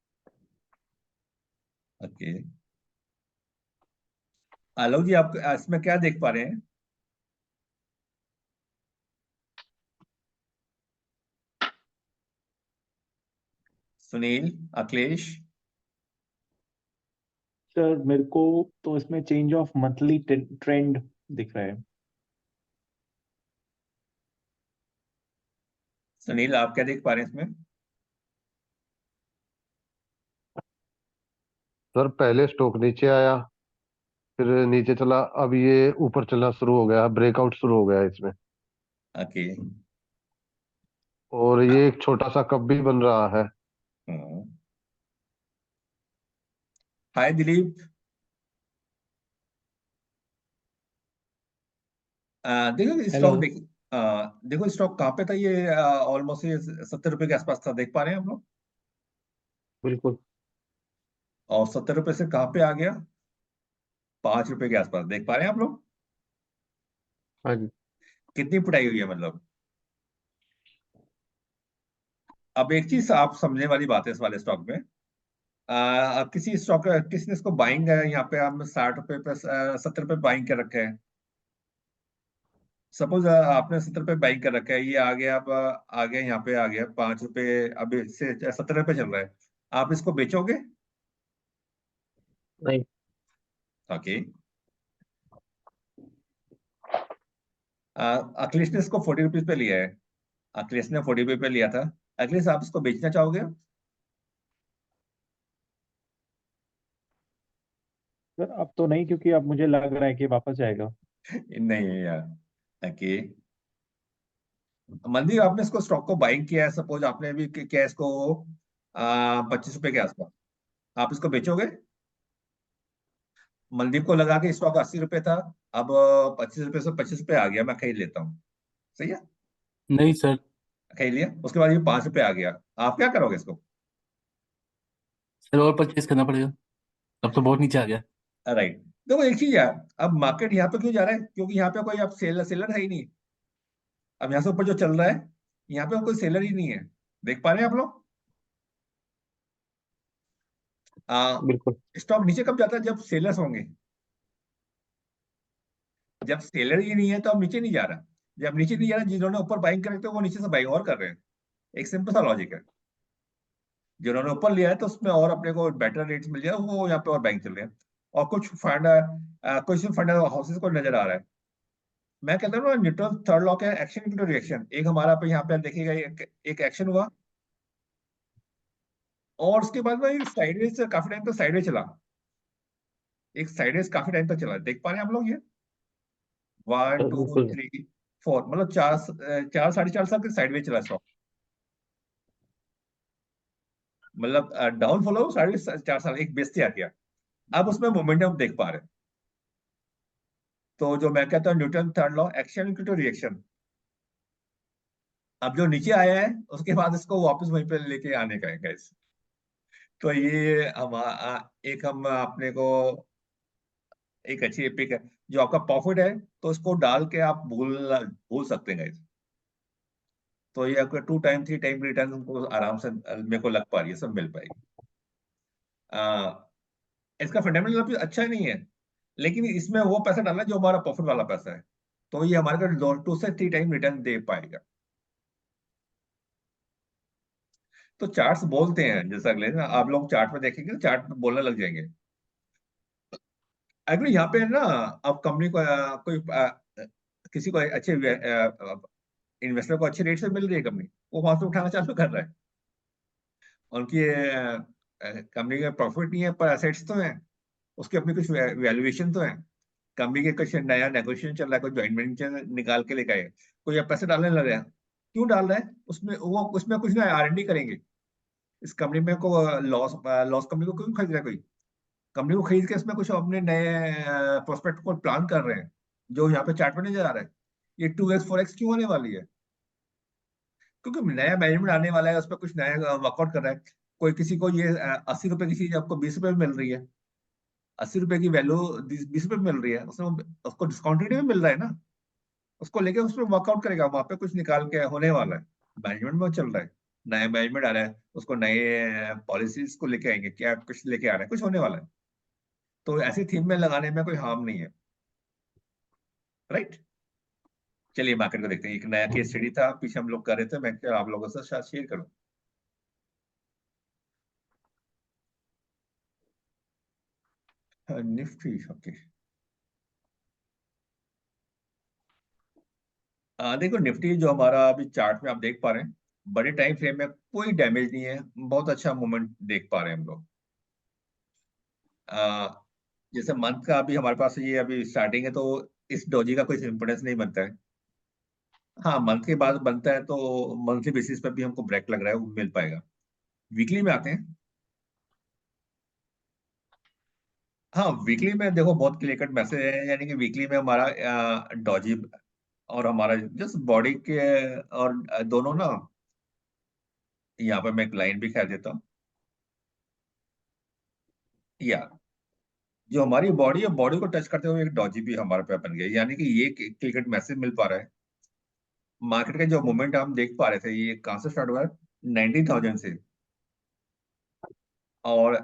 ओके। आलोक जी, आप इसमें क्या देख पा रहे हैं? सुनील, अखिलेश? सर मेरे को तो इसमें चेंज ऑफ मंथली ट्रेंड दिख रहा है। सुनील, आप क्या देख पा रहे हैं इसमें? सर पहले स्टॉक नीचे आया, फिर नीचे चला, अब ये ऊपर चलना शुरू हो गया, ब्रेकआउट शुरू हो गया इसमें। ओके। और ये एक छोटा सा कप भी बन रहा है। हाय दिलीप। देखो हेलो। स्टॉक देखो स्टॉक कहाँ पे था ये, ऑलमोस्ट ये 70 रुपए के आसपास था, देख पा रहे हैं हम लोग? बिल्कुल। और 70 रुपए से कहाँ पे आ गया? 5 रुपए के आसपास, देख पा रहे हैं आप लोग? हाँ जी। कितनी पिटाई हुई है मतलब। अब एक चीज आप समझने वाली बात है इस वाले स्टॉक में। अब किसी स्टॉक किसी ने इसको बाइंग है, यहाँ पे हम 60 रुपए पे 70 रुपए बाइंग कर रखे हैं। सपोज आपने 70 रुपए बाइंग कर रखा है, ये आ गया, अब आ गया यहाँ पे, आ गया 5 रुपए, अब इससे 70 रुपए चल रहा है। आप इसको बेचोगे? नहीं। ओके। अखिलेश ने इसको 40 रुपीज पे लिया है। अखिलेश ने 40 रुपए पे लिया था। अखिलेश, आप इसको बेचना चाहोगे? सर अब तो नहीं, क्योंकि अब मुझे लग रहा है कि वापस जाएगा। नहीं यार। ओके। मनदीप, आपने इसको स्टॉक को बाइंग किया है, सपोज आपने भी किया है इसको 25 रुपए के आसपास, आप इसको बेचोगे? मनदीप को लगा कि स्टॉक 80 रुपए था, अब 25 रुपए से 25 रुपए आ गया, मैं खरीद लेता हूँ। सही है, नहीं सर। खरीद लिया, उसके बाद ये 5 रुपए आ गया, आप क्या करोगे इसको? सर और परचेज करना पड़ेगा, अब तो बहुत नीचे आ गया। राइट। देखो एक चीज है, अब मार्केट यहाँ पे क्यों जा रहा है, क्योंकि यहाँ पे कोई अब सेलर सेलर है ही नहीं। अब यहाँ से ऊपर जो चल रहा है, यहाँ पे कोई सेलर ही नहीं है। देख पा रहे हैं आप लोग? बिल्कुल। स्टॉक नीचे कब जाता है, जब सेलर्स होंगे। जब सेलर ही नहीं है तो अब नीचे नहीं जा रहा। जब नीचे नहीं जा रहा, जिन्होंने ऊपर बाइंग कर रहे थे वो नीचे से बाइंग और कर रहे हैं। एक सिंपल सा लॉजिक है। जिन्होंने ऊपर लिया है तो उसमें और अपने को बेटर रेट्स मिल जाए, वो यहाँ पे और बाइंग चल रहे हैं। और कुछ फंड हाउसेस को नजर आ रहा है। मैं कहता हूँ न्यूटन थर्ड लॉ का एक्शन इनटू रिएक्शन, एक हमारा पे यहाँ पे देखिएगा, एक एक्शन हुआ और उसके बाद में साइडवेज काफी टाइम तक साइडवेज चला। एक साइडवेज काफी टाइम तक चला, देख पा रहे हैं आप लोग ये? 1 2 बिल्कुल। 3 4, मतलब 4 4 साढ़े 4 साल के साइडवेज चला स्टॉक। मतलब डाउन फॉलो 4 साल एक बेस से आ गया। अब उसमें मोमेंटम देख पा रहे हैं। तो जो मैं कहता हूँ Newton third law, action equal to reaction. अब जो नीचे आया है उसके बाद इसको वापस वहीं पे लेके आने का है guys। तो ये एक हम अपने को एक अच्छी पिक है। जो आपका प्रॉफिट है तो इसको डाल के आप भूल भूल सकते हैं guys। तो ये आपका 2 टाइम 3 टाइम रिटर्न उनको आराम से मेरे को लग पा रही है, सब मिल पाएगी। इसका फंडामेंटल अभी अच्छा नहीं है, लेकिन इसमें वो पैसा डालना है जो हमारा प्रॉफिट वाला पैसा है। तो ये हमारे को 2 से 3 टाइम रिटर्न दे पाएगा। तो चार्ट्स बोलते हैं, जैसा अगले ना आप लोग चार्ट में देखेंगे तो चार्ट में बोलने लग जाएंगे। एक्चुअली यहाँ पे ना, अब कंपनी को कोई किसी को अच्छे इन्वेस्टर को अच्छे रेट से मिल रही है कंपनी, वो वहां से उठाना चालू कर रहा है। उनकी कंपनी का प्रॉफिट नहीं है पर एसेट्स तो हैं, उसके अपनी कुछ वैल्यूएशन तो है। कंपनी के कुछ नया नेगोशिएशन चल रहा है, कोई जॉइंट वेंचर निकाल के लेके आए, कोई अब पैसे डालने लग रहा है। क्यों डाल रहा है उसमें, वो उसमें कुछ ना R&D करेंगे। इस कंपनी में को लॉस लॉस कंपनी को क्यों खरीद रहा है कोई? कंपनी को खरीद के इसमें कुछ अपने नए प्रोस्पेक्ट को प्लान कर रहे हैं, जो यहाँ पे चार्ट में नहीं नजर आ रहा है। ये 2x 4x क्यों आने वाली है? क्योंकि नया मैनेजमेंट आने वाला है, उस पर कुछ नया वर्कआउट कर रहा है। कोई किसी को ये 80 रुपए की चीज आपको 20 रुपए में मिल रही है, 80 रुपए की वैल्यू 20 रुपए में मिल रही है, उसमें उसको डिस्काउंट रेट में मिल रहा है ना। उसको लेके उस पर वर्कआउट करेगा, वहां पे कुछ निकाल के होने वाला है। मैनेजमेंट में चल रहा है, नया मैनेजमेंट आ रहा है, उसको नए पॉलिसीज को लेके आएंगे, क्या कुछ लेके आ रहा है, कुछ होने वाला है। तो ऐसी थीम में लगाने में कोई हार्म नहीं है, राइट। चलिए मार्केट को देखते हैं। एक नया केस स्टडी था पीछे हम लोग कर रहे थे, मैं क्या आप लोगों से शेयर करूं। Nifty, okay. देखो निफ्टी जो हमारा अभी चार्ट में आप देख पा रहे हैं, बड़े टाइम फ्रेम में कोई डैमेज नहीं है, बहुत अच्छा मूवमेंट देख पा रहे हैं हम लोग। आ, जैसे मंथ का अभी हमारे पास ये अभी स्टार्टिंग है, तो इस डोजी का कोई इम्पोर्टेंस नहीं बनता है। हाँ मंथ के बाद बनता है, तो मंथली बेसिस पर भी हमको ब्रेक लग रहा है, वो मिल पाएगा। वीकली में आते हैं। हाँ वीकली में देखो बहुत क्लियर कट मैसेज है, यानी कि वीकली में हमारा डॉजी और हमारा जस्ट बॉडी के और दोनों ना, यहाँ पर मैं एक लाइन भी खा देता हूँ। या जो हमारी बॉडी है, बॉडी को टच करते हुए एक डॉजी भी हमारे पे बन गया, यानी कि ये क्लियर कट मैसेज मिल पा रहा है। मार्केट का जो मोमेंट हम देख पा रहे थे, ये कहाँ से स्टार्ट हुआ है? 19,000 से, और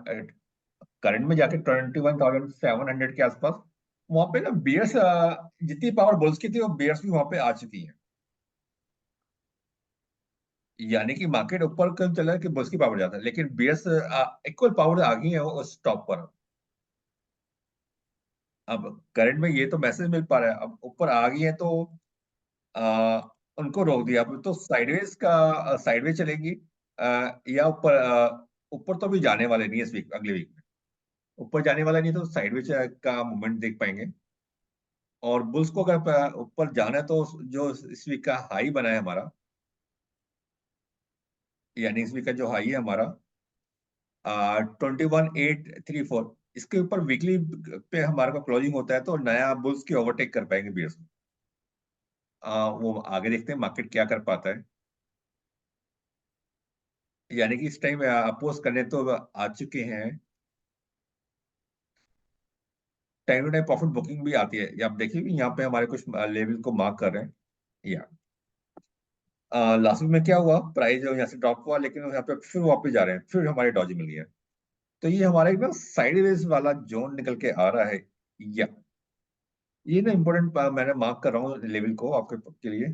करंट में जाके 21,700 के आसपास। वहां पे ना बियर्स, जितनी पावर बुल्स की थी वो बियर्स भी वहां पे आ चुकी है। यानी कि मार्केट ऊपर कम चला है कि बुल्स की पावर ज्यादा है, लेकिन बियर्स इक्वल पावर आ गई है उस टॉप पर। अब करंट में ये तो मैसेज मिल पा रहा है, अब ऊपर आ गई है तो आ, उनको रोक दिया। अब तो साइडवेज का साइडवेज चलेगी, या ऊपर ऊपर तो भी जाने वाले नहीं है इस वीक, अगले वीक में ऊपर जाने वाला नहीं है, तो साइडवेज का मूवमेंट देख पाएंगे। और बुल्स को अगर ऊपर जाना है तो जो इस वीक का हाई बना है हमारा, यानी इस वीक का जो हाई है हमारा 21,834, इसके ऊपर वीकली पे हमारा का क्लोजिंग होता है तो नया बुल्स की ओवरटेक कर पाएंगे बियर्स। वो आगे देखते हैं मार्केट क्या कर पाता है। यानी कि इस टाइम अपोज करने तो आ चुके हैं time to time profit booking भी आती है। ये आप देखिए कि यहाँ पे हमारे कुछ लेवल को मार्क कर रहे हैं। या लास्ट वीक में क्या हुआ, प्राइस यहाँ से ड्रॉप हुआ, लेकिन यहाँ पे फिर वापस जा रहे हैं, फिर हमारी डॉजी मिल गई है। तो ये हमारा एक ना साइडवेज वाला जोन निकल के आ रहा है। या ये ना इम्पोर्टेंट मैंने मार्क कर रहा हूँ लेवल को आपके के लिए।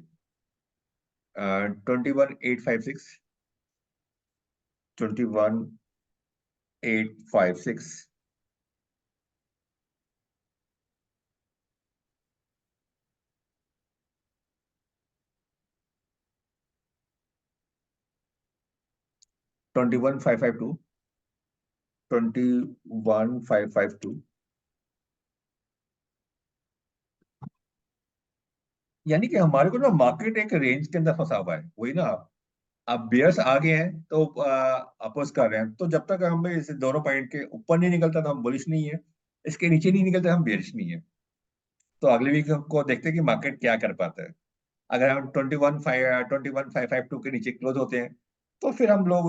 21,856, 21,856, 21,552, 21,552। यानी कि हमारे को ना मार्केट एक रेंज के अंदर फंसा हुआ है, वही ना। अब बियर्स आ गए हैं तो अपोज कर रहे हैं, तो जब तक हमें इस दोनों पॉइंट के ऊपर नहीं निकलता तो हम बुलिश नहीं है, इसके नीचे नहीं निकलता हम बेरिश नहीं है। तो अगले वीक को देखते हैं कि मार्केट क्या कर पाता है। अगर हम 21,552 के नीचे क्लोज होते हैं तो फिर हम लोग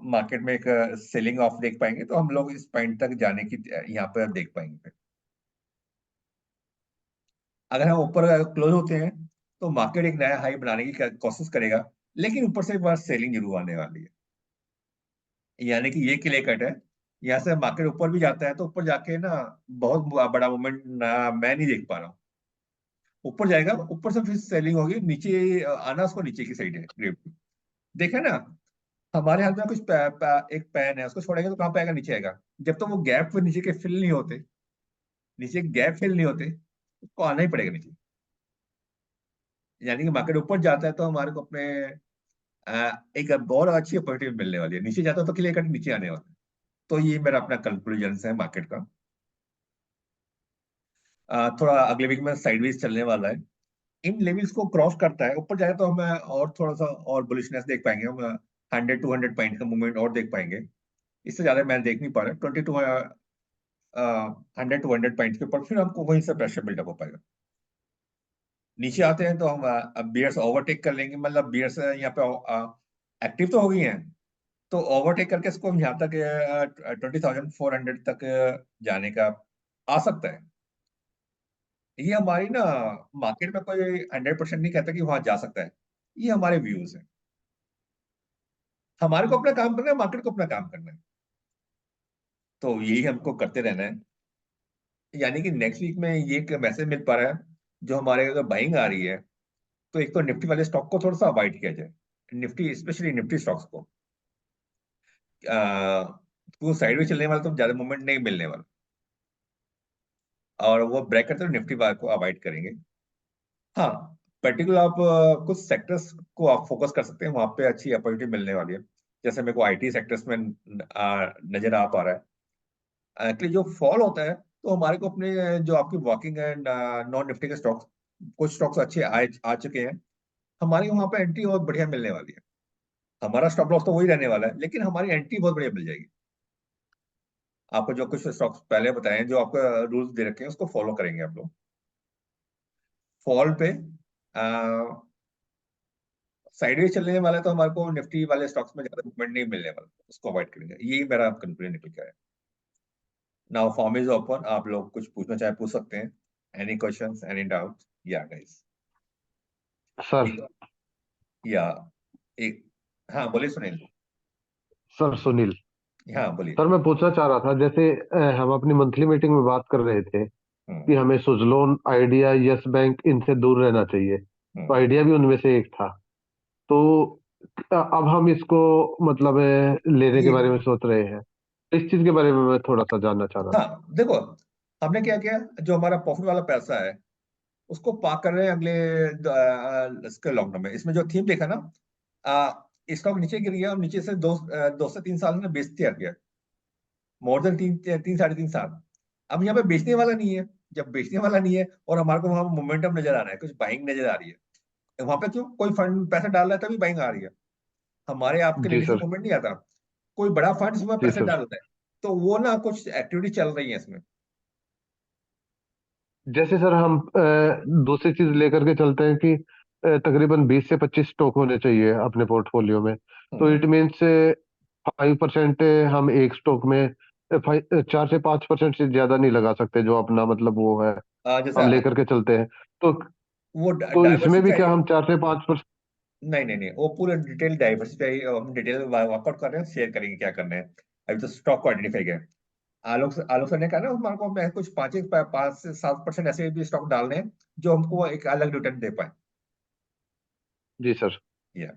मार्केट में एक सेलिंग ऑफ देख पाएंगे, तो हम लोग इस पॉइंट तक जाने की यहाँ पर देख पाएंगे। अगर हम ऊपर क्लोज होते हैं तो मार्केट एक नया हाई बनाने की कोशिश करेगा, लेकिन ऊपर से एक बार सेलिंग जरूर आने वाली है। यानी कि ये क्लियर कट है, यहाँ से मार्केट ऊपर भी जाता है तो ऊपर जाके ना बहुत बड़ा मूवमेंट मैं नहीं देख पा रहा हूँ। ऊपर जाएगा, ऊपर से फिर सेलिंग होगी, नीचे आना उसको नीचे की साइड है ग्रिप। देखा ना, हमारे हाथ में कुछ एक पैन है, उसको छोड़ेंगे तो कहाँ पे आएगा, नीचे आएगा। जब तक तो वो गैप नीचे के फिल नहीं होते, नीचे गैप फिल नहीं होते, उसको आना ही पड़ेगा नीचे। यानी कि मार्केट ऊपर जाता है तो हमारे को अपने एक बहुत अच्छी अपॉर्चुनिटी मिलने वाली है, नीचे जाता है तो क्लियर कट नीचे आने वाला है। तो ये मेरा अपना कंक्लूजन है मार्केट का। थोड़ा अगले वीक में साइडवेज चलने वाला है, इन लेवल्स को क्रॉस करता है ऊपर जाए तो हमें और थोड़ा सा और बुलिशनेस देख पाएंगे हम। 100-200 पॉइंट का मूवमेंट और देख पाएंगे, इससे ज्यादा मैं देख नहीं पा रहा। 100-200 पॉइंट के ऊपर फिर हमको वहीं से प्रेशर बिल्डअप हो पाएगा। नीचे आते हैं तो हम अब बियर्स ओवरटेक कर लेंगे, मतलब बियर्स यहाँ पे एक्टिव तो हो गई हैं, तो ओवरटेक करके इसको हम यहाँ तक 20,400 तक जाने का आ सकता है। ये हमारी ना मार्केट में कोई 100% नहीं कहता कि वहां जा सकता है, ये हमारे व्यूज है। हमारे को अपना काम करना है, मार्केट को अपना काम करना है, तो यही हमको करते रहना है। यानी कि नेक्स्ट वीक में ये एक मैसेज मिल पा रहा है, जो हमारे अगर बाइंग आ रही है तो एक तो निफ्टी वाले स्टॉक को थोड़ा सा अवॉइड किया जाए, निफ्टी स्पेशली निफ्टी स्टॉक्स को। वो साइड में चलने वाला तो ज्यादा मूवमेंट नहीं मिलने वाला, और वो ब्रेक करते हुए निफ्टी वाले को अवॉइड करेंगे। हाँ, पर्टिकुलर आप कुछ सेक्टर्स को आप फोकस कर सकते हैं, वहां पे अच्छी अपॉर्चुनिटी मिलने वाली है। जैसे मेरे को आईटी सेक्टर्स में नजर आ पा रहा है। एक्चुअली जो फॉल होता है तो हमारे को अपने जो आपकी वॉकिंग एंड नॉन निफ्टी के स्टॉक्स, कुछ स्टॉक्स अच्छे आ चुके हैं, हमारी वहां पे एंट्री बहुत बढ़िया मिलने वाली है। हमारा स्टॉप लॉस तो वही रहने वाला है, लेकिन हमारी एंट्री बहुत बढ़िया मिल जाएगी। आपको जो कुछ स्टॉक्स पहले बताए, जो आपको रूल्स दे रखे हैं, उसको फॉलो करेंगे आप लोग। फॉल पे साइडवेज चलने वाला है तो हमारे को निफ्टी वाले स्टॉक्स में ज्यादा मूवमेंट नहीं मिलने वाला, उसको अवॉइड करेंगे। यही मेरा कंक्लूजन निकल के आया। नाउ फॉर्म इज ओपन, आप लोग कुछ पूछना चाहे पूछ सकते हैं। Any questions, any doubt? या गाइस, सर। या एक, हाँ बोलिए सुनील। सर सुनील। हाँ बोलिए। सर मैं पूछना चाह रहा था, जैसे हम अपनी मंथली मीटिंग में बात कर रहे थे कि हमें सुजलोन, आइडिया, यस बैंक, इनसे दूर रहना चाहिए, तो आइडिया भी उनमें से एक था। तो अब हम इसको मतलब लेने के बारे में सोच रहे हैं, इस चीज के बारे में मैं थोड़ा सा जानना चाह रहा था। हाँ देखो, हमने क्या किया, जो हमारा प्रॉफिट वाला पैसा है उसको पार्क कर रहे हैं अगले इसके लॉन्ग टर्म में। इसमें जो थीम देखा ना, स्टॉक नीचे गिर गया और नीचे से 2 से 3 साल में बेच दिया गया, मोर देन 3-3.5 साल। अब यहाँ पे बेचने वाला नहीं है, जब बेचने वाला नहीं है और हमारे को वहां मोमेंटम नजर आ रहा है, कुछ बाइंग नजर आ रही है, वहां पे क्यों कोई फंड पैसा डाल रहा है तभी बाइंग आ रही है। हमारे आपके जी लेने से सर। मूवमेंट नहीं आता, कोई बड़ा फंड इसमें जी पैसा सर। डालता है, तो वो ना कुछ एक्टिविटी चल रही है इसमें। जैसे सर हम दूसरी चीज लेकर के चलते हैं कि तकरीबन 20 से 25 स्टॉक होने चाहिए अपने पोर्टफोलियो में, तो हम्म, इट मीन्स 5% हम एक स्टॉक में 4 से 5% से ज्यादा नहीं लगा सकते, जो अपना मतलब वो है, जैसे हम लेकर के चलते हैं। तो वो तो इसमें भी क्या डाइवर्सिफाई, हम 4 से 5%? नहीं नहीं नहीं, वो पूरे डिटेल डाइवर्सिफाई हम डिटेल वर्कआउट कर रहे हैं, शेयर करेंगे क्या करना है। अभी तो स्टॉक को आइडेंटिफाई किया है। आलोक सर ने कहा ना हमारे को, हमें कुछ 5 से 7% ऐसे भी स्टॉक डालने हैं जो हमको एक अलग रिटर्न दे पाए। जी सर। या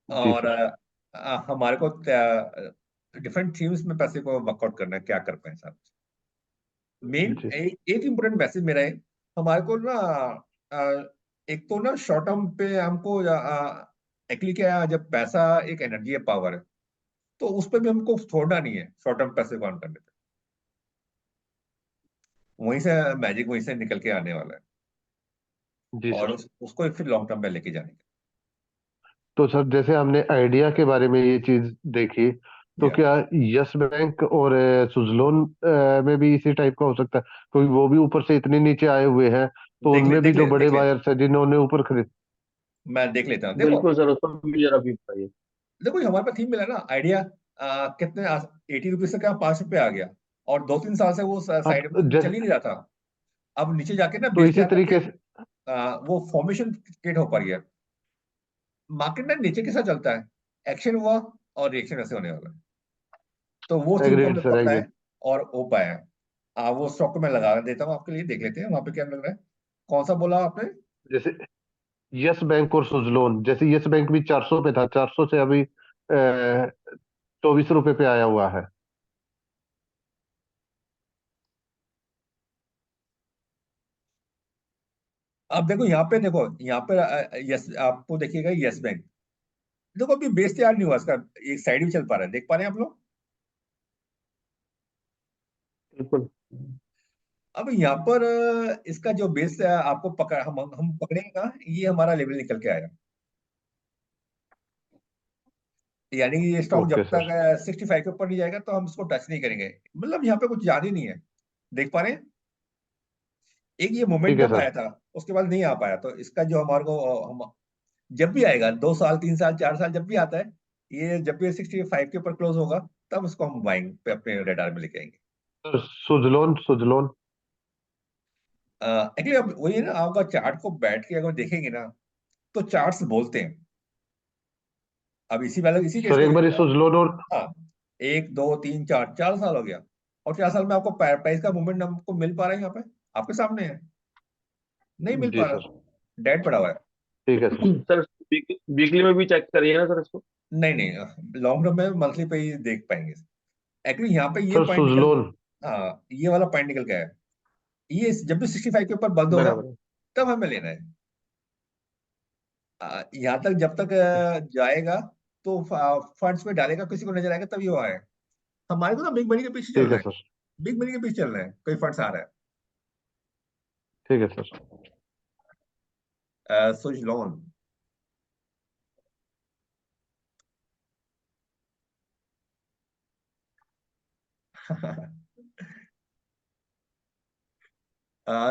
जी और सर। हमारे को डिफरेंट थीम्स में पैसे को वर्कआउट करना है, क्या कर पाए सर। मेन जी एक इम्पोर्टेंट मैसेज मेरा है, हमारे को ना एक तो ना शॉर्ट टर्म पे हमको एक्चुअली क्या है, जब पैसा एक एनर्जी है, पावर है, तो उस पर भी हमको छोड़ना नहीं है शॉर्ट टर्म पैसे को अर्न करने पे। वहीं से मैजिक वहीं से निकल के आने वाला है, जी और सर। उसको फिर लॉन्ग टर्म में लेके जाने का। तो सर जैसे हमने आइडिया के बारे में ये चीज देखी, तो या क्या यस बैंक और सुजलोन में भी इसी टाइप का हो सकता है? क्योंकि वो भी ऊपर से इतने नीचे आए हुए हैं, तो उनमें भी जो बड़े देख ले, बायर्स हैं जिन्होंने ऊपर खरीद। मैं देख लेता हूँ। देखो बिल्कुल सर, उसको भी जरा भी बताइए। देखो ये हमारे पास थीम मिला ना आइडिया, कितने 80 रुपीज से क्या 5 रुपये आ गया, और 2-3 साल से वो साइड अब में चल जैसे ही नहीं रहा था। अब नीचे जाके ना तो बेचते इसी आ तरीके करके से वो फॉर्मेशन क्रिएट हो पा रही है। मार्केट ना नीचे के साथ चलता है, एक्शन हुआ और रिएक्शन ऐसे होने वाला है। तो वो थीम को एग्रीड हमने सर, पकड़ा है एग्रीड। और हो पाया है। वो स्टॉक को मैं लगा देता हूँ आपके लिए, देख लेते हैं वहां पे क्या लग रहा है। कौन सा बोला आपने? जैसे यस बैंक और सुजलोन, जैसे यस बैंक भी 400 पे था, 400 से अभी 24 रुपए पे आया हुआ है। अब देखो यहाँ पे, देखो यहाँ पे यस, आपको देखिएगा यस बैंक, देखो अभी बेस तैयार नहीं हुआ इसका, एक साइड भी चल पा रहा है, देख पा रहे हैं आप लोग। बिल्कुल। अब यहाँ पर इसका जो बेस है, आपको पकड़ हम पकड़ेंगे ना, ये हमारा लेवल निकल के आएगा। यानी कि ये स्टॉक जब ओके तक सर। 65 के ऊपर नहीं जाएगा तो हम इसको टच नहीं करेंगे, मतलब यहाँ पे कुछ जान ही नहीं है। देख पा रहे हैं, एक ये ठीक है मोमेंटम आया सर। था, उसके बाद नहीं आ पाया, तो इसका जो हमारे को हम जब भी आएगा, 2 साल 3 साल 4 साल जब भी आता है, ये जब भी 65 के ऊपर क्लोज होगा, तब उसको हम बाइंग पे अपने रेडार में लेके आएंगे। सर सुजलोन, सुजलोन। एक्चुअली अब वही है ना, आपका चार्ट को बैठ के अगर देखेंगे ना, तो चार्ट्स बोलते हैं। अब इसी वाले इसी केस सर को एक बार देखिए ये आप। सुजलोन और 1 2 3 4 4 साल हो गया, और 4 साल में आपको प्राइस का मूवमेंट हमको मिल पा रहा है यहाँ पे, आपके सामने है, नहीं मिल जी पा सर। रहा, डेड पड़ा हुआ है। ठीक है सर। सर वीकली में भी चेक करिए ना सर इसको। नहीं नहीं, लॉन्ग रन में मंथली पे ही देख पाएंगे। एक्चुअली यहाँ पे ये सर पॉइंट निकल, सुजलोन। हाँ ये वाला पॉइंट निकल गया है। ये जब भी 65 के ऊपर बंद होगा, बराबर है। तब हमें लेना है। यहाँ तक जब तक जाएगा, तो फंड्स में डालेगा, किसी को नजर आएगा तभी वो आए। हमारे को ना बिग मनी के पीछे ठीक चलना है है, सर। बिग मनी के पीछे चलना है, कोई फंड्स आ रहा ठीक है सर। है। सुच लोन।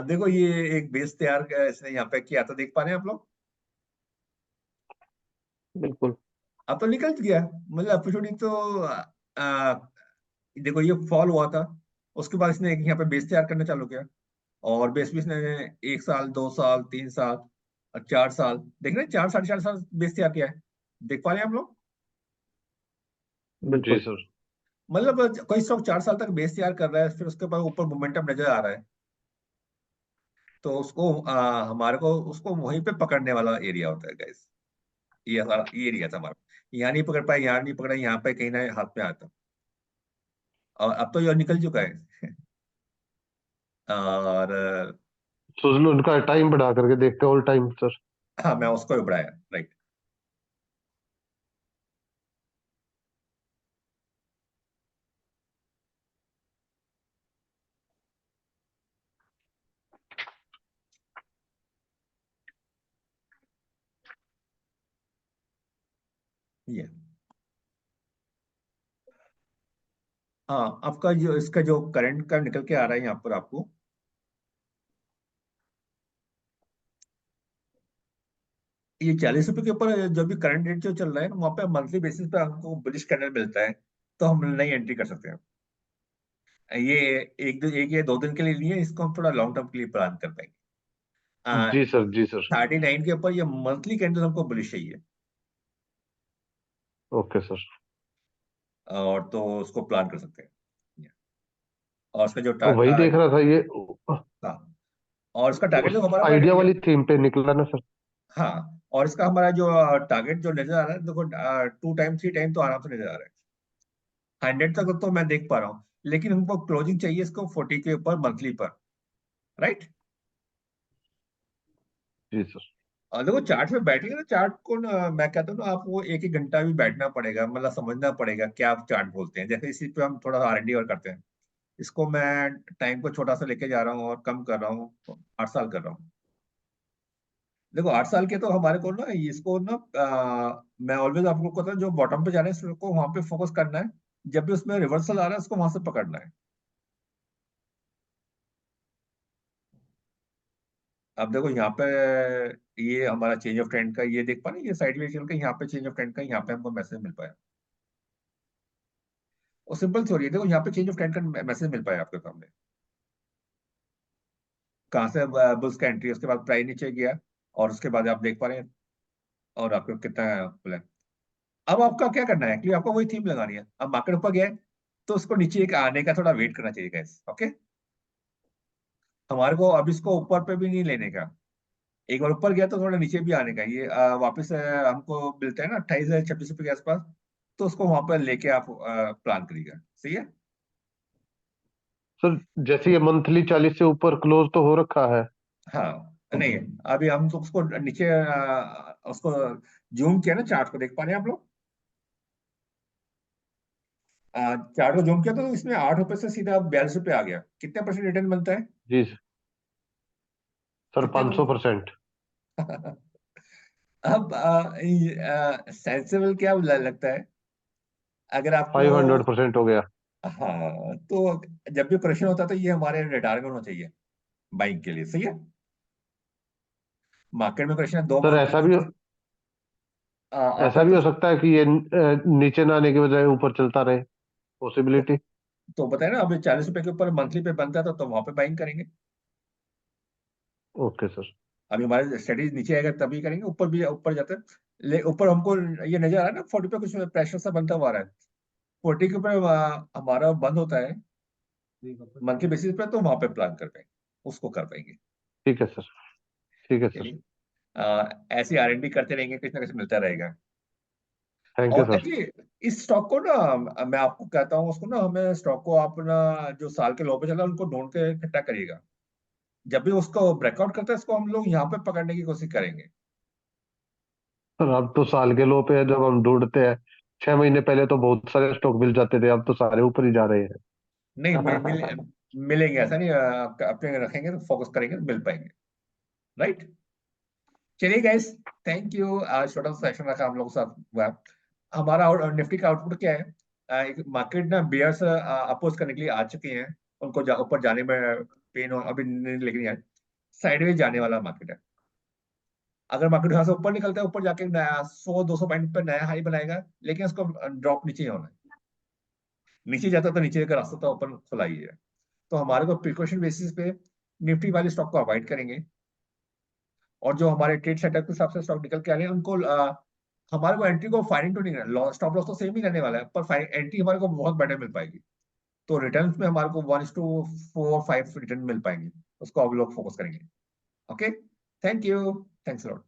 देखो ये एक बेस तैयार इसने यहाँ पे किया, तो देख पा रहे हैं आप लोग। बिल्कुल। अब तो निकल गया, मतलब अपॉर्चुनिटी तो आ, देखो ये फॉल हुआ था, उसके बाद इसने एक यहाँ पे बेस तैयार करना चालू किया, और बेस भी इसने 1 साल 2 साल 3 साल और 4 साल, देख रहे हैं 4 साढ़े 4 साल बेस तैयार किया है। देख पा रहे हैं आप लोग। जी बिल्कुल। सर। मतलब कोई स्टॉक 4 साल तक बेस तैयार कर रहा है, फिर उसके बाद ऊपर मोमेंटम नजर आ रहा है, तो उसको हमारे को उसको वहीं पे पकड़ने वाला एरिया होता है गाइस। ये एरिया था हमारा, यहाँ नहीं पकड़ पाए, यहाँ नहीं पकड़ा, यहाँ पे कहीं ना हाथ में आता, और अब तो ये निकल चुका है। और सुजलोन का टाइम बढ़ा करके देखते ऑल टाइम सर। हाँ मैं उसको भी बढ़ाया, राइट। ये हाँ, आपका जो इसका जो करंट का निकल के आ रहा है यहाँ पर आपको, ये 40 रुपए के ऊपर जो भी करंट रेट जो चल रहा है, वहां पे मंथली बेसिस पे हमको बुलिश कैंडल मिलता है, तो हम नई एंट्री कर सकते हैं। ये एक या 2 दिन के लिए लिए, इसको हम थोड़ा लॉन्ग टर्म के लिए प्लान कर पाएंगे। जी सर, जी सर। 39 के ऊपर ये मंथली कैंडल हमको बुलिश चाहिए, ओके सर। और तो उसको प्लान कर सकते हैं। और उसका जो वही देख रहा था ये, हाँ, और उसका टारगेट उस जो हमारा आइडिया वाली थीम पे निकला ना सर। हाँ, और इसका हमारा जो टारगेट जो नजर आ रहा है, देखो 2 टाइम 3 टाइम तो आराम से नजर आ रहा है। 100 तक तो मैं देख पा रहा हूँ, लेकिन हमको क्लोजिंग चाहिए इसको 40 के ऊपर मंथली पर, राइट। जी सर। और देखो चार्ट पे बैठेंगे ना, चार्ट को ना मैं कहता हूँ ना, आपको 1-1 घंटा भी बैठना पड़ेगा, मतलब समझना पड़ेगा क्या आप चार्ट बोलते हैं। जैसे इसी पे हम थोड़ा R&D और करते हैं। इसको मैं टाइम को छोटा सा लेके जा रहा हूँ और कम कर रहा हूँ, 8 साल कर रहा हूँ। देखो 8 साल के तो हमारे को ना इसको ना मैं ऑलवेज आप लोग को कहता हूँ, जो बॉटम पे जा रहे हैं उसको वहां पे फोकस करना है। जब भी उसमें रिवर्सल आ रहा है उसको वहां से पकड़ना है। अब देखो यहाँ पे ये हमारा चेंज ऑफ ट्रेंड का ये देख पा रहे हैं, ये साइडवेज चल के यहाँ पे चेंज ऑफ ट्रेंड का यहाँ पे हमको मैसेज मिल पाया। और सिंपल सी हो रही है, देखो यहाँ पे चेंज ऑफ ट्रेंड का मैसेज मिल पाया आपके सामने। कहाँ से बुल्स का एंट्री, उसके बाद प्राइस नीचे गया, और उसके बाद आप देख पा रहे हैं, और आपको कितना खुला है। अब आपका क्या करना है, एक्चुअली आपको वही थीम लगानी है। अब मार्केट ऊपर गया है, तो उसको नीचे एक आने का थोड़ा वेट करना चाहिए गाइस, ओके। हमारे को अब इसको ऊपर पे भी नहीं लेने का, एक बार ऊपर गया तो थोड़ा नीचे भी आने का। ये वापस हमको मिलता है ना 28,000-26,000 के आसपास, तो उसको वहां पर लेके आप प्लान करिएगा, सही है। सर जैसे ये मंथली 40 से ऊपर क्लोज तो हो रखा है। हाँ, नहीं अभी हम तो उसको नीचे उसको जूम किया ना, चार्ट को देख पा रहे हैं आप लोग। चार्ट को जूम किया तो इसमें 8 रुपए से सीधा 42 रुपए आ गया। कितने % रिटर्न बनता है? जी सर, कितने 500%। अब सेंसिबल क्या लगता है अगर आपको? 500% हो गया। हाँ, तो जब भी प्रश्न होता है तो ये हमारे रडार में होना चाहिए बाइक के लिए, सही है। मार्केट में प्रश्न दो सर आपका ऐसा भी हो सकता है कि ये नीचे ना आने के बजाय ऊपर चलता रहे, पॉसिबिलिटी। तो बताए ना, अभी 40 रुपए के ऊपर मंथली पे बनता है तो वहां पे बाइंग करेंगे। Okay sir. अभी हमारे स्टडीज नीचे आएगा तभी करेंगे, ऊपर भी ऊपर जाते हैं। ऊपर हमको ये नजर आ रहा है ना 40 पे कुछ प्रेशर सा बनता हुआ आ रहा है। 40 के ऊपर हमारा बंद होता है मंथली बेसिस पे, तो वहां पे प्लान कर पाएंगे, उसको कर पाएंगे। ठीक है सर। ठीक है सर। चलिए, ऐसी R&D करते रहेंगे, कुछ ना कुछ मिलता रहेगा। थैंक यू और सर। एक्चुअली इस स्टॉक को ना मैं आपको कहता हूँ, उसको ना हमें स्टॉक को अपना जो साल के लो पे चला उनको ढूंढ के इकट्ठा करिएगा। जब भी उसको ब्रेकआउट करता है इसको हम लोग यहाँ पे पकड़ने की कोशिश करेंगे। सर अब तो साल के लो पे है, जब हम ढूंढते हैं 6 महीने पहले तो बहुत सारे स्टॉक मिल जाते थे, अब तो सारे ऊपर ही जा रहे हैं। नहीं मिलेंगे, ऐसा नहीं, अपने रखेंगे तो फोकस करेंगे तो मिल पाएंगे, राइट। चलिए गाइस, थैंक यू। आज छोटा सा सेशन रखा हम लोग के साथ हुआ। हमारा निफ्टी का आउटपुट क्या है? एक मार्केट ना बियर्स अपोज करने के लिए आ चुके हैं, उनको ऊपर जाने में पेन हो अभी नहीं, लेकिन यार साइडवेज जाने वाला मार्केट है। अगर मार्केट यहाँ से ऊपर निकलता है, ऊपर जाके नया 100-200 पॉइंट पर नया हाई बनाएगा, लेकिन उसको ड्रॉप नीचे ही होना है। नीचे जाता तो नीचे का रास्ता तो ओपन खुला ही है। तो हमारे को प्रिकॉशन बेसिस पे निफ्टी वाले स्टॉक को अवॉइड करेंगे, और जो हमारे ट्रेड सेटअप के हिसाब से स्टॉक निकल के आ रहे हैं उनको हमारे को एंट्री को फाइनिंग तो नहीं करना, स्टॉप लॉस तो सेम ही रहने वाला है, पर एंट्री हमारे को बहुत बेटर मिल पाएगी। तो रिटर्न में हमारे को 1:4-5 रिटर्न मिल पाएंगे, उसको आप लोग फोकस करेंगे। Okay, thank you, thanks lot.